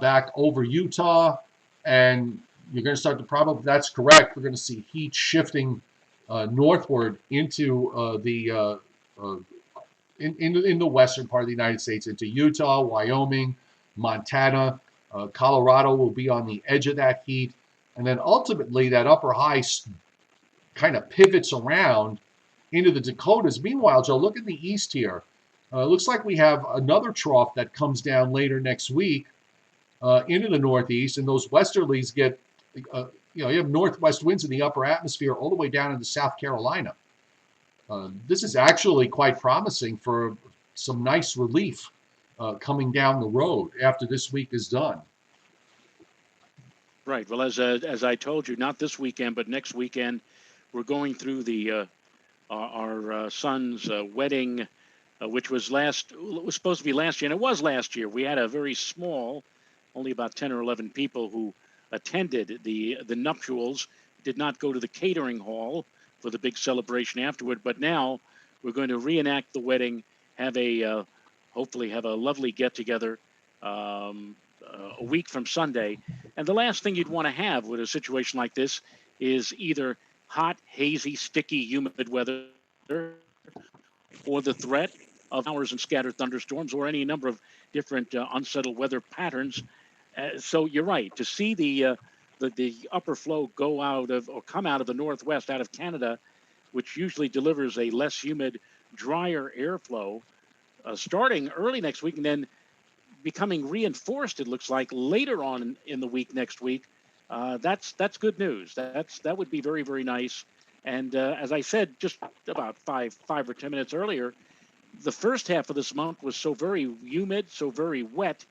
Speaker 2: back over Utah, and you're going to start to probably, that's correct, we're going to see heat shifting northward into in the western part of the United States, into Utah, Wyoming, Montana. Colorado will be on the edge of that heat. And then ultimately that upper high kind of pivots around into the Dakotas. Meanwhile, Joe, look at the east here. It looks like we have another trough that comes down later next week into the northeast, and those westerlies get, you have northwest winds in the upper atmosphere all the way down into South Carolina. This is actually quite promising for some nice relief coming down the road after this week is done.
Speaker 1: Right. Well, as I told you, not this weekend, but next weekend, we're going through the our son's wedding, which was supposed to be last year, and it was last year. We had a very small, only about 10 or 11 people who attended the nuptials. Did not go to the catering hall, for the big celebration afterward. But now we're going to reenact the wedding, have a hopefully have a lovely get together a week from Sunday. And the last thing you'd want to have with a situation like this is either hot, hazy, sticky, humid weather, or the threat of showers and scattered thunderstorms, or any number of different unsettled weather patterns. So you're right. To see the upper flow go out of or come out of the northwest, out of Canada, which usually delivers a less humid, drier airflow, starting early next week and then becoming reinforced, it looks like, later on in the week next week. That's good news. That would be very, very nice. And as I said just about five or 10 minutes earlier, the first half of this month was so very humid, so very wet.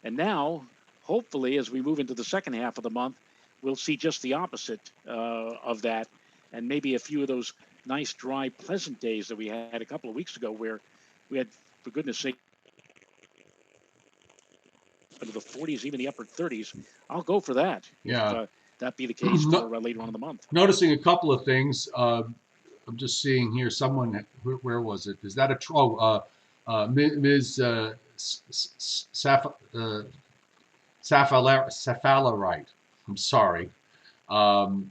Speaker 1: And now, hopefully, as we move into the second half of the month, we'll see just the opposite of that. And maybe a few of those nice, dry, pleasant days that we had a couple of weeks ago where we had, for goodness sake, into the 40s, even the upper 30s. I'll go for that.
Speaker 2: Yeah.
Speaker 1: If that be the case for later on in the month.
Speaker 2: Noticing a couple of things. I'm just seeing here. Someone, where was it? Is that a Ms. Safalarite? I'm sorry.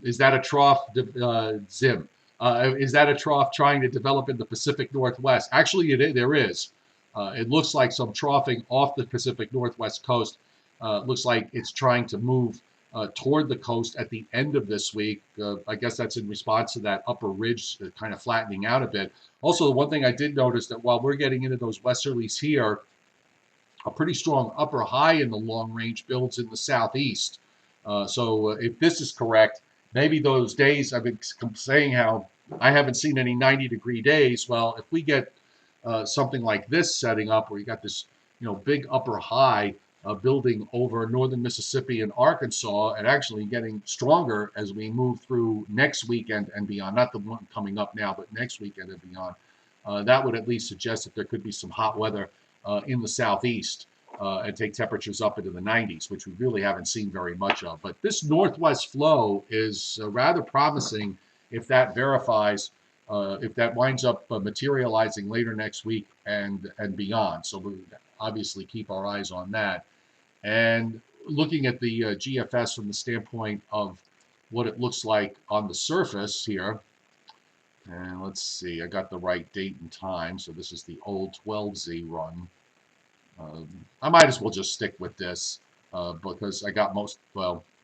Speaker 2: Is that a trough, Zim? Is that a trough trying to develop in the Pacific Northwest? Actually, there is. It looks like some troughing off the Pacific Northwest coast. Looks like it's trying to move toward the coast at the end of this week. I guess that's in response to that upper ridge kind of flattening out a bit. Also, the one thing I did notice that while we're getting into those westerlies here, a pretty strong upper high in the long range builds in the southeast. So if this is correct, maybe those days I've been saying how I haven't seen any 90-degree days. Well, if we get something like this setting up where you got this, big upper high building over northern Mississippi and Arkansas, and actually getting stronger as we move through next weekend and beyond, not the one coming up now, but next weekend and beyond, that would at least suggest that there could be some hot weather in the southeast and take temperatures up into the 90s, which we really haven't seen very much of. But this northwest flow is rather promising if that verifies, if that winds up materializing later next week and beyond. So we obviously keep our eyes on that. And looking at the GFS from the standpoint of what it looks like on the surface here, and let's see, I got the right date and time. So this is the old 12Z run. I might as well just stick with this because I got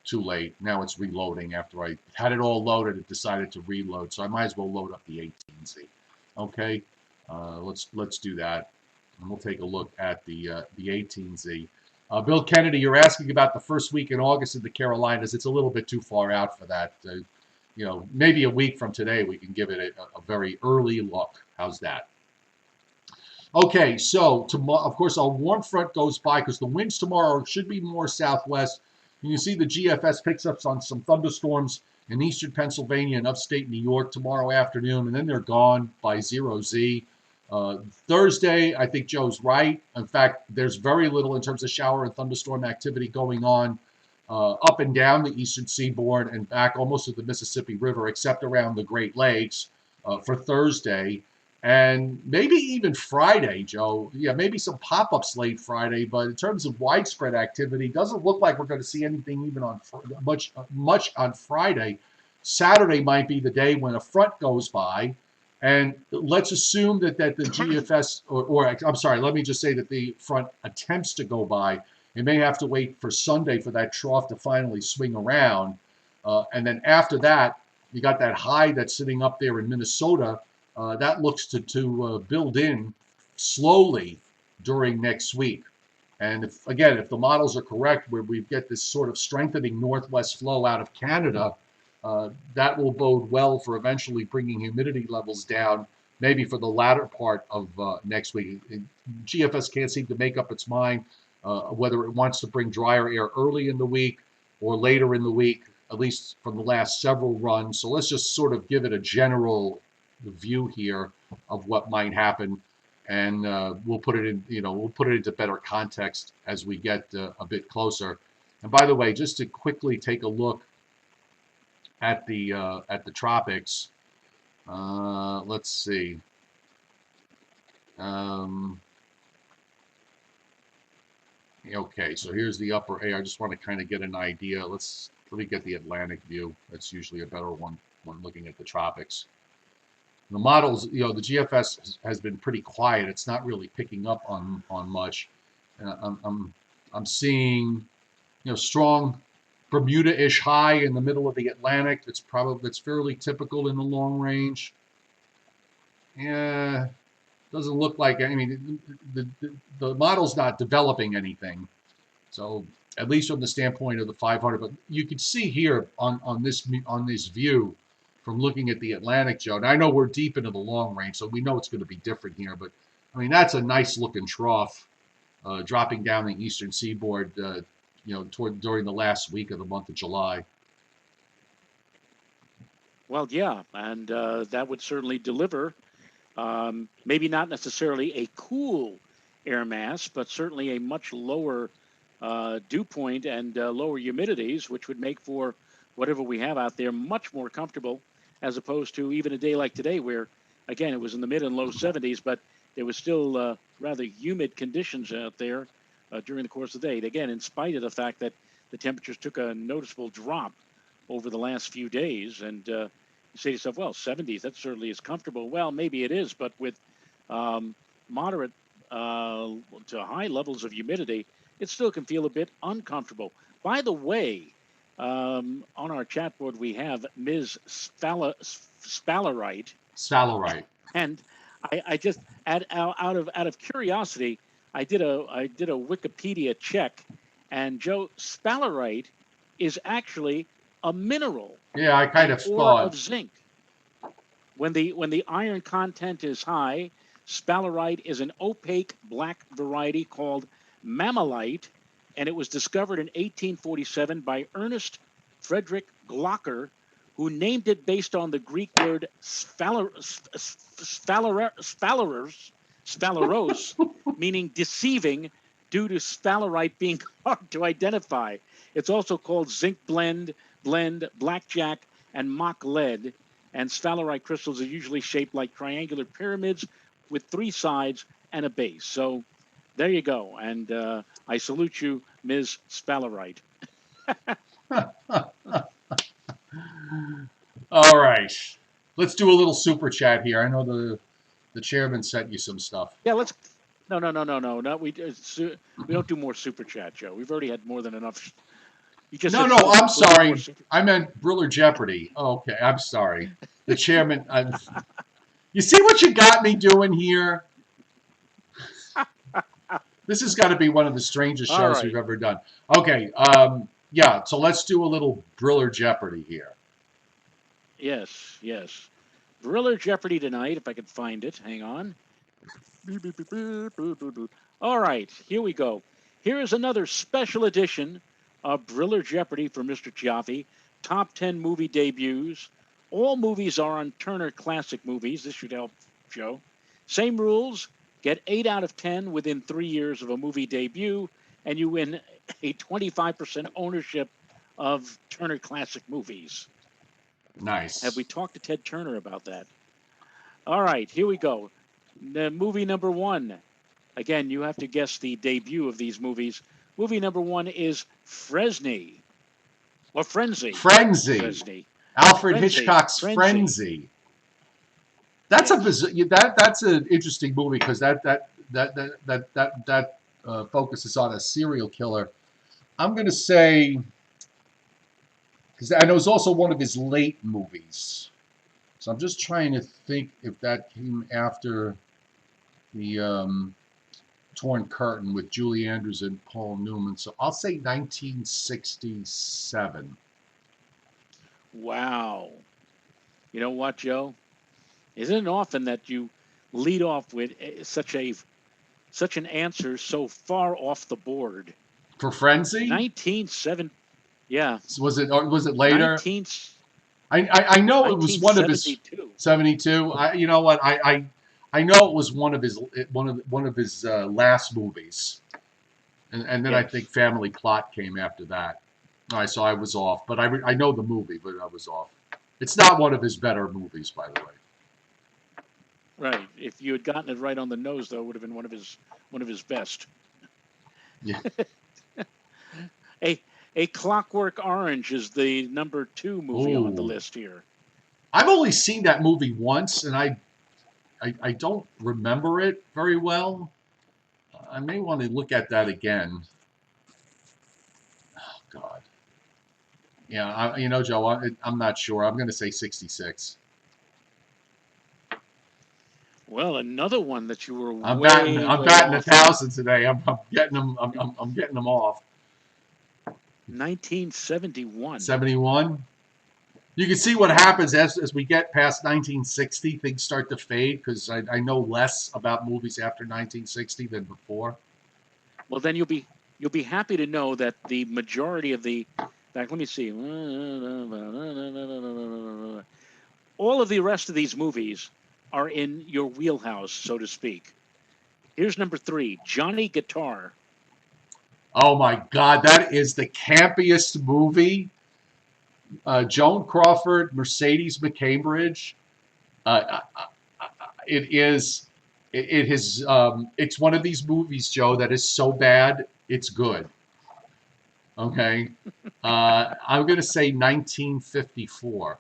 Speaker 2: too late. Now it's reloading. After I had it all loaded, it decided to reload. So I might as well load up the 18Z. Okay, let's do that. And we'll take a look at the 18Z. Bill Kennedy, you're asking about the first week in August in the Carolinas. It's a little bit too far out for that. Maybe a week from today we can give it a very early look. How's that? Okay, so of course our warm front goes by because the winds tomorrow should be more southwest. You can see the GFS picks up on some thunderstorms in eastern Pennsylvania and upstate New York tomorrow afternoon, and then they're gone by 0Z. Thursday, I think Joe's right. In fact, there's very little in terms of shower and thunderstorm activity going on up and down the eastern seaboard and back almost to the Mississippi River, except around the Great Lakes for Thursday. And maybe even Friday, Joe. Yeah, maybe some pop-ups late Friday, but in terms of widespread activity, doesn't look like we're going to see anything even on much on Friday. Saturday might be the day when a front goes by. And let's assume that the GFS, or I'm sorry, let me just say that the front attempts to go by. It may have to wait for Sunday for that trough to finally swing around. And then after that, you got that high that's sitting up there in Minnesota. That looks to build in slowly during next week. And if the models are correct, where we get this sort of strengthening northwest flow out of Canada, that will bode well for eventually bringing humidity levels down, maybe for the latter part of next week. GFS can't seem to make up its mind whether it wants to bring drier air early in the week or later in the week, at least from the last several runs. So let's just sort of give it a general view here of what might happen, and we'll put it into better context as we get a bit closer. And by the way, just to quickly take a look at the tropics, Let's see. Okay, so here's the upper A. I just want to kind of get an idea. Let me get the Atlantic view. That's usually a better one when looking at the tropics. The models, the GFS has been pretty quiet. It's not really picking up on much. I'm seeing, strong Bermuda-ish high in the middle of the Atlantic. That's fairly typical in the long range. Yeah, doesn't look like. I mean, the model's not developing anything. So at least from the standpoint of the 500, but you can see here on this view from looking at the Atlantic, Joe. And I know we're deep into the long range, so we know it's going to be different here. But I mean, that's a nice looking trough dropping down the eastern seaboard. During the last week of the month of July.
Speaker 1: Well, yeah, and that would certainly deliver. Maybe not necessarily a cool air mass, but certainly a much lower dew point and lower humidities, which would make for whatever we have out there much more comfortable, as opposed to even a day like today where, again, it was in the mid and low 70s, but there was still rather humid conditions out there during the course of the day. Again, in spite of the fact that the temperatures took a noticeable drop over the last few days. And you say to yourself, well, 70s, that certainly is comfortable. Well, maybe it is, but with moderate to high levels of humidity, it still can feel a bit uncomfortable. By the way, on our chat board, we have Ms. Spallerite.
Speaker 2: Spallerite.
Speaker 1: And I just out of curiosity, I did a Wikipedia check, and Joe, sphalerite is actually a mineral.
Speaker 2: Yeah, I kind of thought
Speaker 1: of zinc. When the iron content is high, sphalerite is an opaque black variety called mammalite, and it was discovered in 1847 by Ernest Frederick Glocker, who named it based on the Greek word sphalerose, meaning deceiving, due to sphalerite being hard to identify. It's also called zinc blend, blackjack, and mock lead. And sphalerite crystals are usually shaped like triangular pyramids with 3 sides and a base. So there you go. And I salute you, Ms. Sphalerite.
Speaker 2: All right. Let's do a little super chat here. I know the chairman sent you some stuff.
Speaker 1: Yeah, let's. No. We don't do more super chat, Joe. We've already had more than enough. You just
Speaker 2: no. I'm sorry. I meant Briller Jeopardy. Oh, okay, I'm sorry. The chairman. You see what you got me doing here? This has got to be one of the strangest shows we've ever done. Okay. Yeah. So let's do a little Briller Jeopardy here.
Speaker 1: Yes. Briller Jeopardy tonight, if I can find it. Hang on. All right, here we go. Here is another special edition of Briller Jeopardy for Mr. Chiaffi. Top 10 movie debuts. All movies are on Turner Classic Movies. This should help, Joe. Same rules. Get 8 out of 10 within 3 years of a movie debut, and you win a 25% ownership of Turner Classic Movies.
Speaker 2: Nice.
Speaker 1: Have we talked to Ted Turner about that? All right, here we go. The movie number 1. Again, you have to guess the debut of these movies. Movie number 1 is Frenzy. Or Frenzy.
Speaker 2: Frenzy. Alfred Hitchcock's Frenzy. That's that's an interesting movie because that focuses on a serial killer. I'm going to say, because I know it's also one of his late movies. So I'm just trying to think if that came after the Torn Curtain with Julie Andrews and Paul Newman. So I'll say 1967.
Speaker 1: Wow. You know what, Joe? Isn't it often that you lead off with such an answer so far off the board?
Speaker 2: For Frenzy?
Speaker 1: 1970. Yeah.
Speaker 2: So was it later? I know it was one of his 72. You know what? I know it was one of his last movies, and then yes. I think Family Plot came after that. All right, so I was off, but I know the movie, but I was off. It's not one of his better movies, by the way.
Speaker 1: Right. If you had gotten it right on the nose, though, it would have been one of his best.
Speaker 2: Yeah.
Speaker 1: A A Clockwork Orange is the number 2 movie on the
Speaker 2: Ooh.
Speaker 1: list here.
Speaker 2: I've only seen that movie once, and I don't remember it very well. I may want to look at that again. Oh, God. Yeah, Joe, I'm not sure. I'm going to say 66.
Speaker 1: Well, another one that you were
Speaker 2: I'm batting.
Speaker 1: way
Speaker 2: I'm
Speaker 1: way
Speaker 2: batting a
Speaker 1: off on.
Speaker 2: thousand today. I'm getting them. I'm getting them off.
Speaker 1: 1971.
Speaker 2: 71. You can see what happens as we get past 1960. Things start to fade because I know less about movies after 1960 than before.
Speaker 1: Well, then you'll be happy to know that the majority of the, in fact, let me see. All of the rest of these movies are in your wheelhouse, so to speak. Here's number 3, Johnny Guitar.
Speaker 2: Oh my God, that is the campiest movie. Joan Crawford, Mercedes McCambridge. Uh, it is. It has. It's one of these movies, Joe, that is so bad it's good. Okay. I'm gonna say 1954.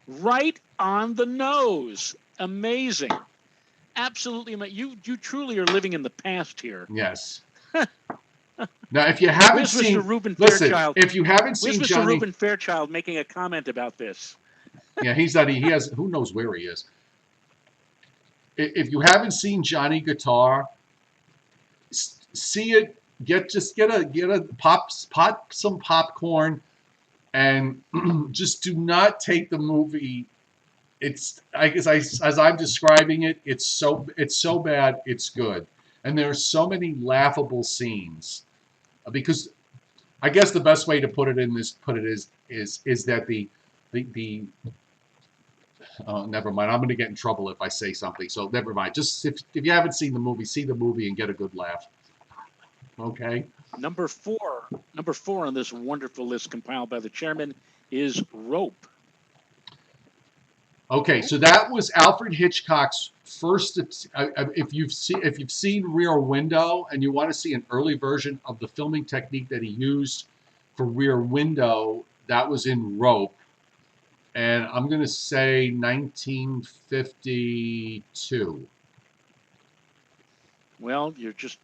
Speaker 1: Right on the nose. Amazing. Absolutely amazing. You truly are living in the past here.
Speaker 2: Yes. Now, if you haven't
Speaker 1: Where's Mr.
Speaker 2: seen,
Speaker 1: Reuben
Speaker 2: listen.
Speaker 1: Fairchild?
Speaker 2: If you haven't
Speaker 1: Where's
Speaker 2: seen
Speaker 1: Mr.
Speaker 2: Johnny,
Speaker 1: Reuben Fairchild making a comment about this?
Speaker 2: yeah, he's not. He has. Who knows where he is? If you haven't seen Johnny Guitar, see it. Get a pop some popcorn, and just do not take the movie. It's I guess as I'm describing it, it's so bad it's good, and there are so many laughable scenes because I guess the best way to put it is that the never mind. I'm going to get in trouble if I say something, so never mind. Just if you haven't seen the movie, see the movie and get a good laugh. Okay.
Speaker 1: Number four on this wonderful list compiled by the chairman is Rope.
Speaker 2: Okay, so that was Alfred Hitchcock's first. If you've seen Rear Window and you want to see an early version of the filming technique that he used for Rear Window, that was in Rope, and I'm going to say 1952.
Speaker 1: Well, you're just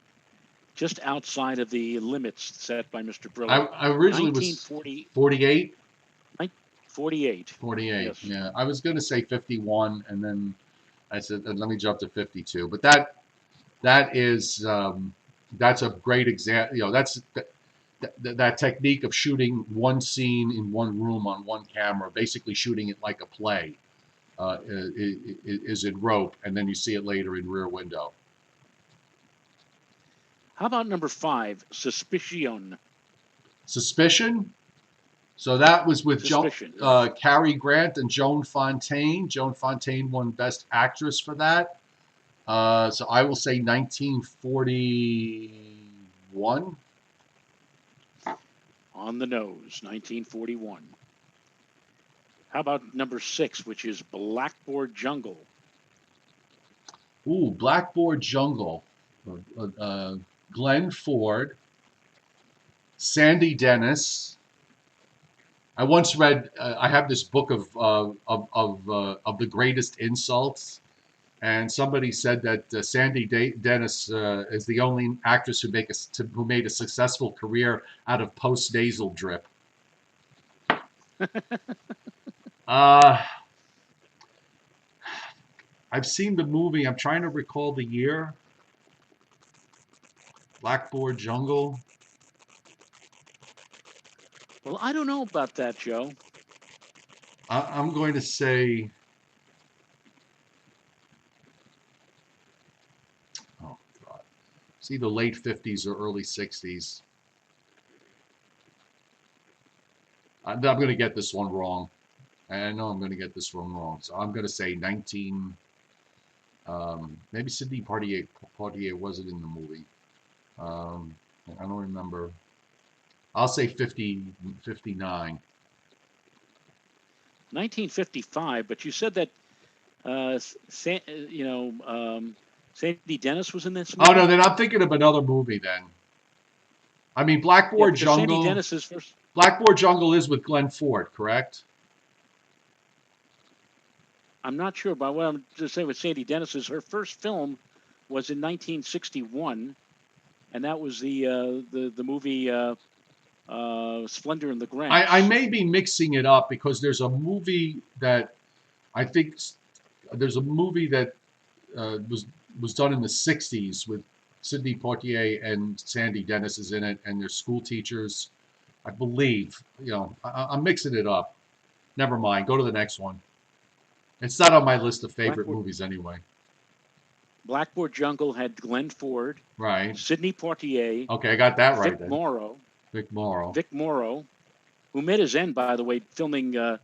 Speaker 1: outside of the limits set by Mr.
Speaker 2: I,
Speaker 1: Briller.
Speaker 2: I originally was
Speaker 1: 1940,
Speaker 2: 48.
Speaker 1: 48.
Speaker 2: 48.
Speaker 1: Yes.
Speaker 2: Yeah, I was going to say 51, and then I said, let me jump to 52. But that's a great example. That's that technique of shooting one scene in one room on one camera, basically shooting it like a play, is in Rope, and then you see it later in Rear Window.
Speaker 1: How about number 5, Suspicion?
Speaker 2: Suspicion. So that was with
Speaker 1: Suspicion. Yes.
Speaker 2: Cary Grant and Joan Fontaine. Joan Fontaine won Best Actress for that. So I will say 1941.
Speaker 1: On the nose, 1941. How about number 6, which is Blackboard Jungle?
Speaker 2: Ooh, Blackboard Jungle. Glenn Ford, Sandy Dennis. I once read. I have this book of the greatest insults, and somebody said that Sandy Dennis is the only actress who made a successful career out of post-nasal drip. I've seen the movie. I'm trying to recall the year. Blackboard Jungle.
Speaker 1: Well, I don't know about that, Joe.
Speaker 2: I'm going to say. Oh God. It's either late 50s or early 60s. I'm going to get this one wrong. I know I'm going to get this one wrong. So I'm going to say 19. Maybe Sidney Poitier wasn't in the movie. I don't remember. I'll say 59.
Speaker 1: 1955, but you said that Sandy Dennis was in this
Speaker 2: Oh
Speaker 1: movie.
Speaker 2: no, then I'm thinking of another movie. Then I mean,
Speaker 1: Yeah,
Speaker 2: Blackboard
Speaker 1: because Sandy
Speaker 2: Jungle.
Speaker 1: Dennis is first.
Speaker 2: Blackboard Jungle is with Glenn Ford, correct?
Speaker 1: I'm not sure, but what I'm just saying with Sandy Dennis is her first film was in 1961, and that was the movie Splendor in the
Speaker 2: I
Speaker 1: Grass.
Speaker 2: may be mixing it up because there's a movie that I think there's a movie that was done in the '60s with Sidney Poitier and Sandy Dennis is in it, and they're school teachers, I believe. I'm mixing it up. Never mind. Go to the next one. It's not on my list of favorite
Speaker 1: Blackboard
Speaker 2: movies anyway.
Speaker 1: Blackboard Jungle had Glenn Ford,
Speaker 2: Right.
Speaker 1: Sidney Poitier,
Speaker 2: Okay, I got that right
Speaker 1: Vic
Speaker 2: then.
Speaker 1: Morrow,
Speaker 2: Vic Morrow.
Speaker 1: Vic Morrow, who met his end, by the way, filming the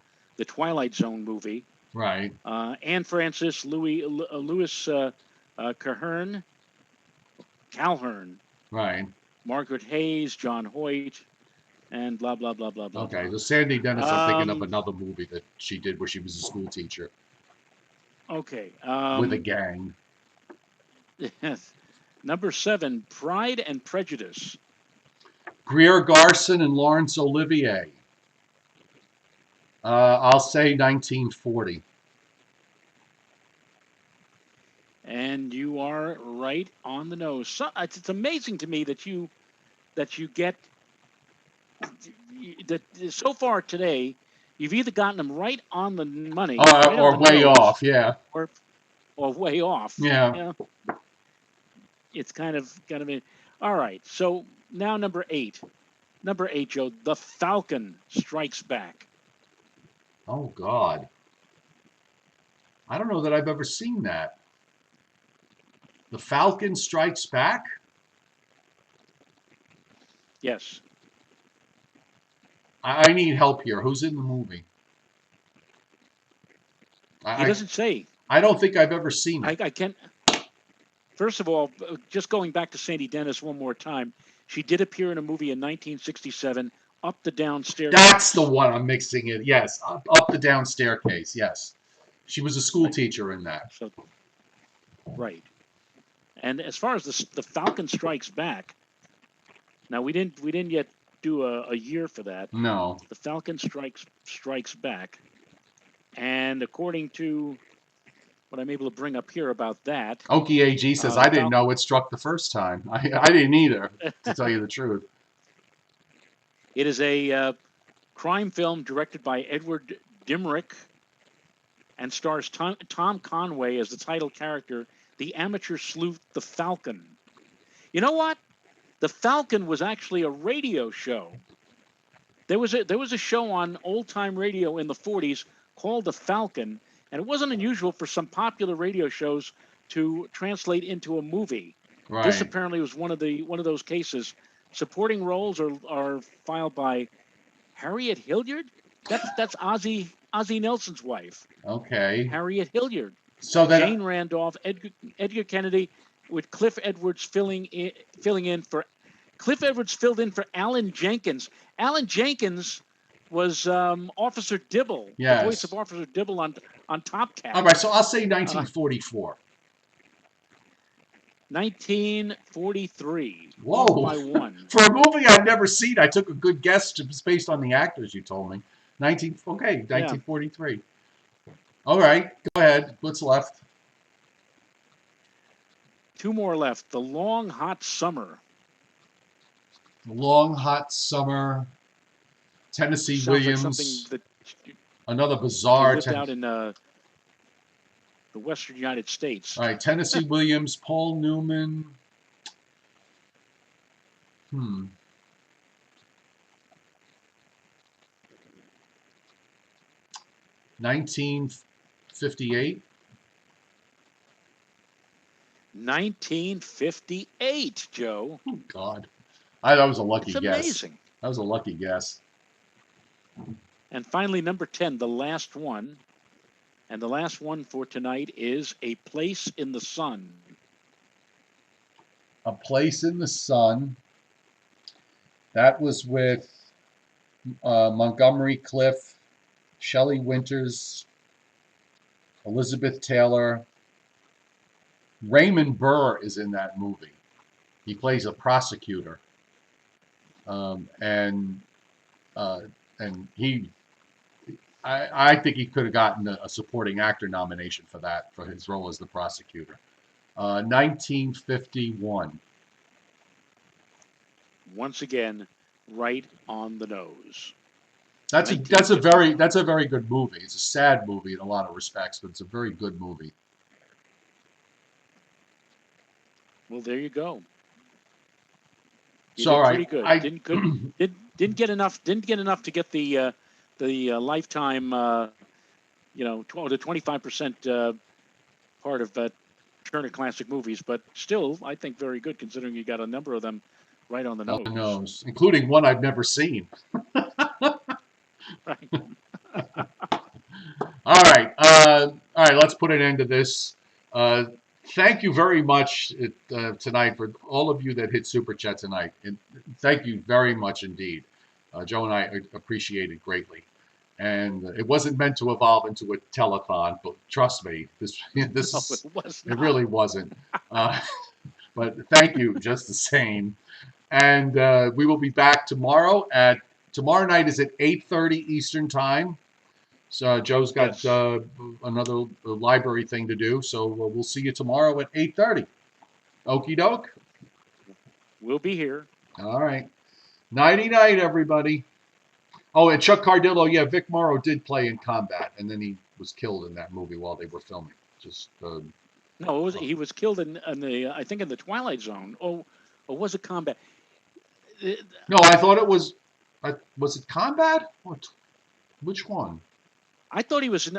Speaker 1: Twilight Zone movie.
Speaker 2: Right.
Speaker 1: Anne Francis, Louis Calhern,
Speaker 2: Right.
Speaker 1: Margaret Hayes, John Hoyt, and blah blah blah blah blah
Speaker 2: Okay.
Speaker 1: blah.
Speaker 2: So Sandy Dennis, I'm thinking of another movie that she did where she was a school teacher
Speaker 1: Okay.
Speaker 2: with a gang.
Speaker 1: Number 7, Pride and Prejudice.
Speaker 2: Greer Garson and Laurence Olivier. I'll say 1940.
Speaker 1: And you are right on the nose. So, it's amazing to me that you get that so far today. You've either gotten them right on the money, right on
Speaker 2: Or
Speaker 1: the
Speaker 2: way
Speaker 1: nose,
Speaker 2: off, yeah.
Speaker 1: or way off.
Speaker 2: Yeah.
Speaker 1: Yeah, it's kind of all right. So now number 8, Joe, The Falcon Strikes Back.
Speaker 2: Oh, God. I don't know that I've ever seen that. The Falcon Strikes Back?
Speaker 1: Yes.
Speaker 2: I need help here. Who's in the movie?
Speaker 1: He doesn't say.
Speaker 2: I don't think I've ever seen it.
Speaker 1: I can't. First of all, just going back to Sandy Dennis one more time, she did appear in a movie in 1967, Up the Down Staircase.
Speaker 2: That's the one I'm mixing it. Yes, up the down staircase. Yes, she was a school teacher in that.
Speaker 1: So, right. And as far as the Falcon Strikes Back, now we didn't yet do a year for that.
Speaker 2: No.
Speaker 1: The Falcon Strikes Back, and according to what I'm able to bring up here about that,
Speaker 2: Okie AG says I didn't know it struck the first time. I didn't either, to tell you the truth.
Speaker 1: It is a crime film directed by Edward Dimrick and stars Tom Conway as the title character, the amateur sleuth, the Falcon. You know what? The Falcon was actually a radio show. There was a show on old time radio in the 40s called The Falcon, and it wasn't unusual for some popular radio shows to translate into a movie.
Speaker 2: Right.
Speaker 1: This apparently was one of those cases. Supporting roles are filed by Harriet Hilliard. That's Ozzie Nelson's wife.
Speaker 2: Okay.
Speaker 1: Harriet Hilliard.
Speaker 2: So then
Speaker 1: Jane Randolph, Edgar Kennedy, with Cliff Edwards filling in for. Cliff Edwards filled in for Alan Jenkins. Alan Jenkins was Officer Dibble,
Speaker 2: yes.
Speaker 1: The voice of Officer Dibble on Top Cat.
Speaker 2: All right, so I'll say 1944.
Speaker 1: 1943.
Speaker 2: Whoa!
Speaker 1: By one.
Speaker 2: For a movie I've never seen, I took a good guess just based on the actors you told me. 1943. Yeah. All right, go ahead. What's left?
Speaker 1: 2 more left. The Long Hot Summer.
Speaker 2: Long Hot Summer. Tennessee
Speaker 1: Sounds
Speaker 2: Williams.
Speaker 1: like something that
Speaker 2: another bizarre.
Speaker 1: Lived out in the Western United States.
Speaker 2: All right, Tennessee Williams, Paul Newman. 1958.
Speaker 1: 1958, Joe.
Speaker 2: Oh, God. That was a lucky
Speaker 1: That's
Speaker 2: guess.
Speaker 1: Amazing.
Speaker 2: That was a lucky guess.
Speaker 1: And finally, number 10, the last one. And the last one for tonight is A Place in the Sun.
Speaker 2: A Place in the Sun. That was with Montgomery Clift, Shelley Winters, Elizabeth Taylor. Raymond Burr is in that movie. He plays a prosecutor, um, and uh, and he, I think he could have gotten a supporting actor nomination for that, for his role as the prosecutor. 1951.
Speaker 1: Once again, right on the nose.
Speaker 2: That's a very good movie. It's a sad movie in a lot of respects, but it's a very good movie.
Speaker 1: Well, there you go. You
Speaker 2: So, all
Speaker 1: did pretty
Speaker 2: right,
Speaker 1: good.
Speaker 2: I
Speaker 1: Didn't get enough. Didn't get enough to get the lifetime. The 25% part of Turner Classic Movies, but still, I think very good considering you got a number of them right on the
Speaker 2: on the
Speaker 1: nose.
Speaker 2: nose, including one I've never seen.
Speaker 1: Right.
Speaker 2: All right. Let's put an end to this. Uh, Thank you very much tonight for all of you that hit super chat tonight. And thank you very much indeed. Joe and I appreciate it greatly. And it wasn't meant to evolve into a telethon, but trust me, this
Speaker 1: No, it was not.
Speaker 2: it really wasn't. But thank you just the same. And we will be back tomorrow tomorrow night is at 8:30 Eastern time. So Joe's got
Speaker 1: Yes.
Speaker 2: another library thing to do. So we'll see you tomorrow at 8:30. Okie doke.
Speaker 1: We'll be here.
Speaker 2: All right. Nighty night, everybody. Oh, and Chuck Cardillo, yeah, Vic Morrow did play in combat, and then he was killed in that movie while they were filming. Just
Speaker 1: No, he was killed in the I think in the Twilight Zone. Or was it combat?
Speaker 2: no, I thought it was. Was it combat? Which one?
Speaker 1: I thought he was in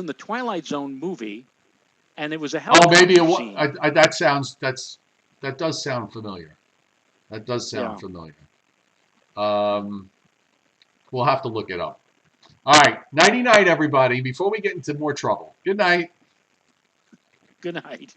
Speaker 1: the Twilight Zone movie, and it was a
Speaker 2: Oh, maybe
Speaker 1: helicopter
Speaker 2: it was.
Speaker 1: scene.
Speaker 2: That does sound familiar. That does sound
Speaker 1: Yeah.
Speaker 2: familiar. We'll have to look it up. All right. Nighty night, everybody. Before we get into more trouble. Good night.
Speaker 1: Good night.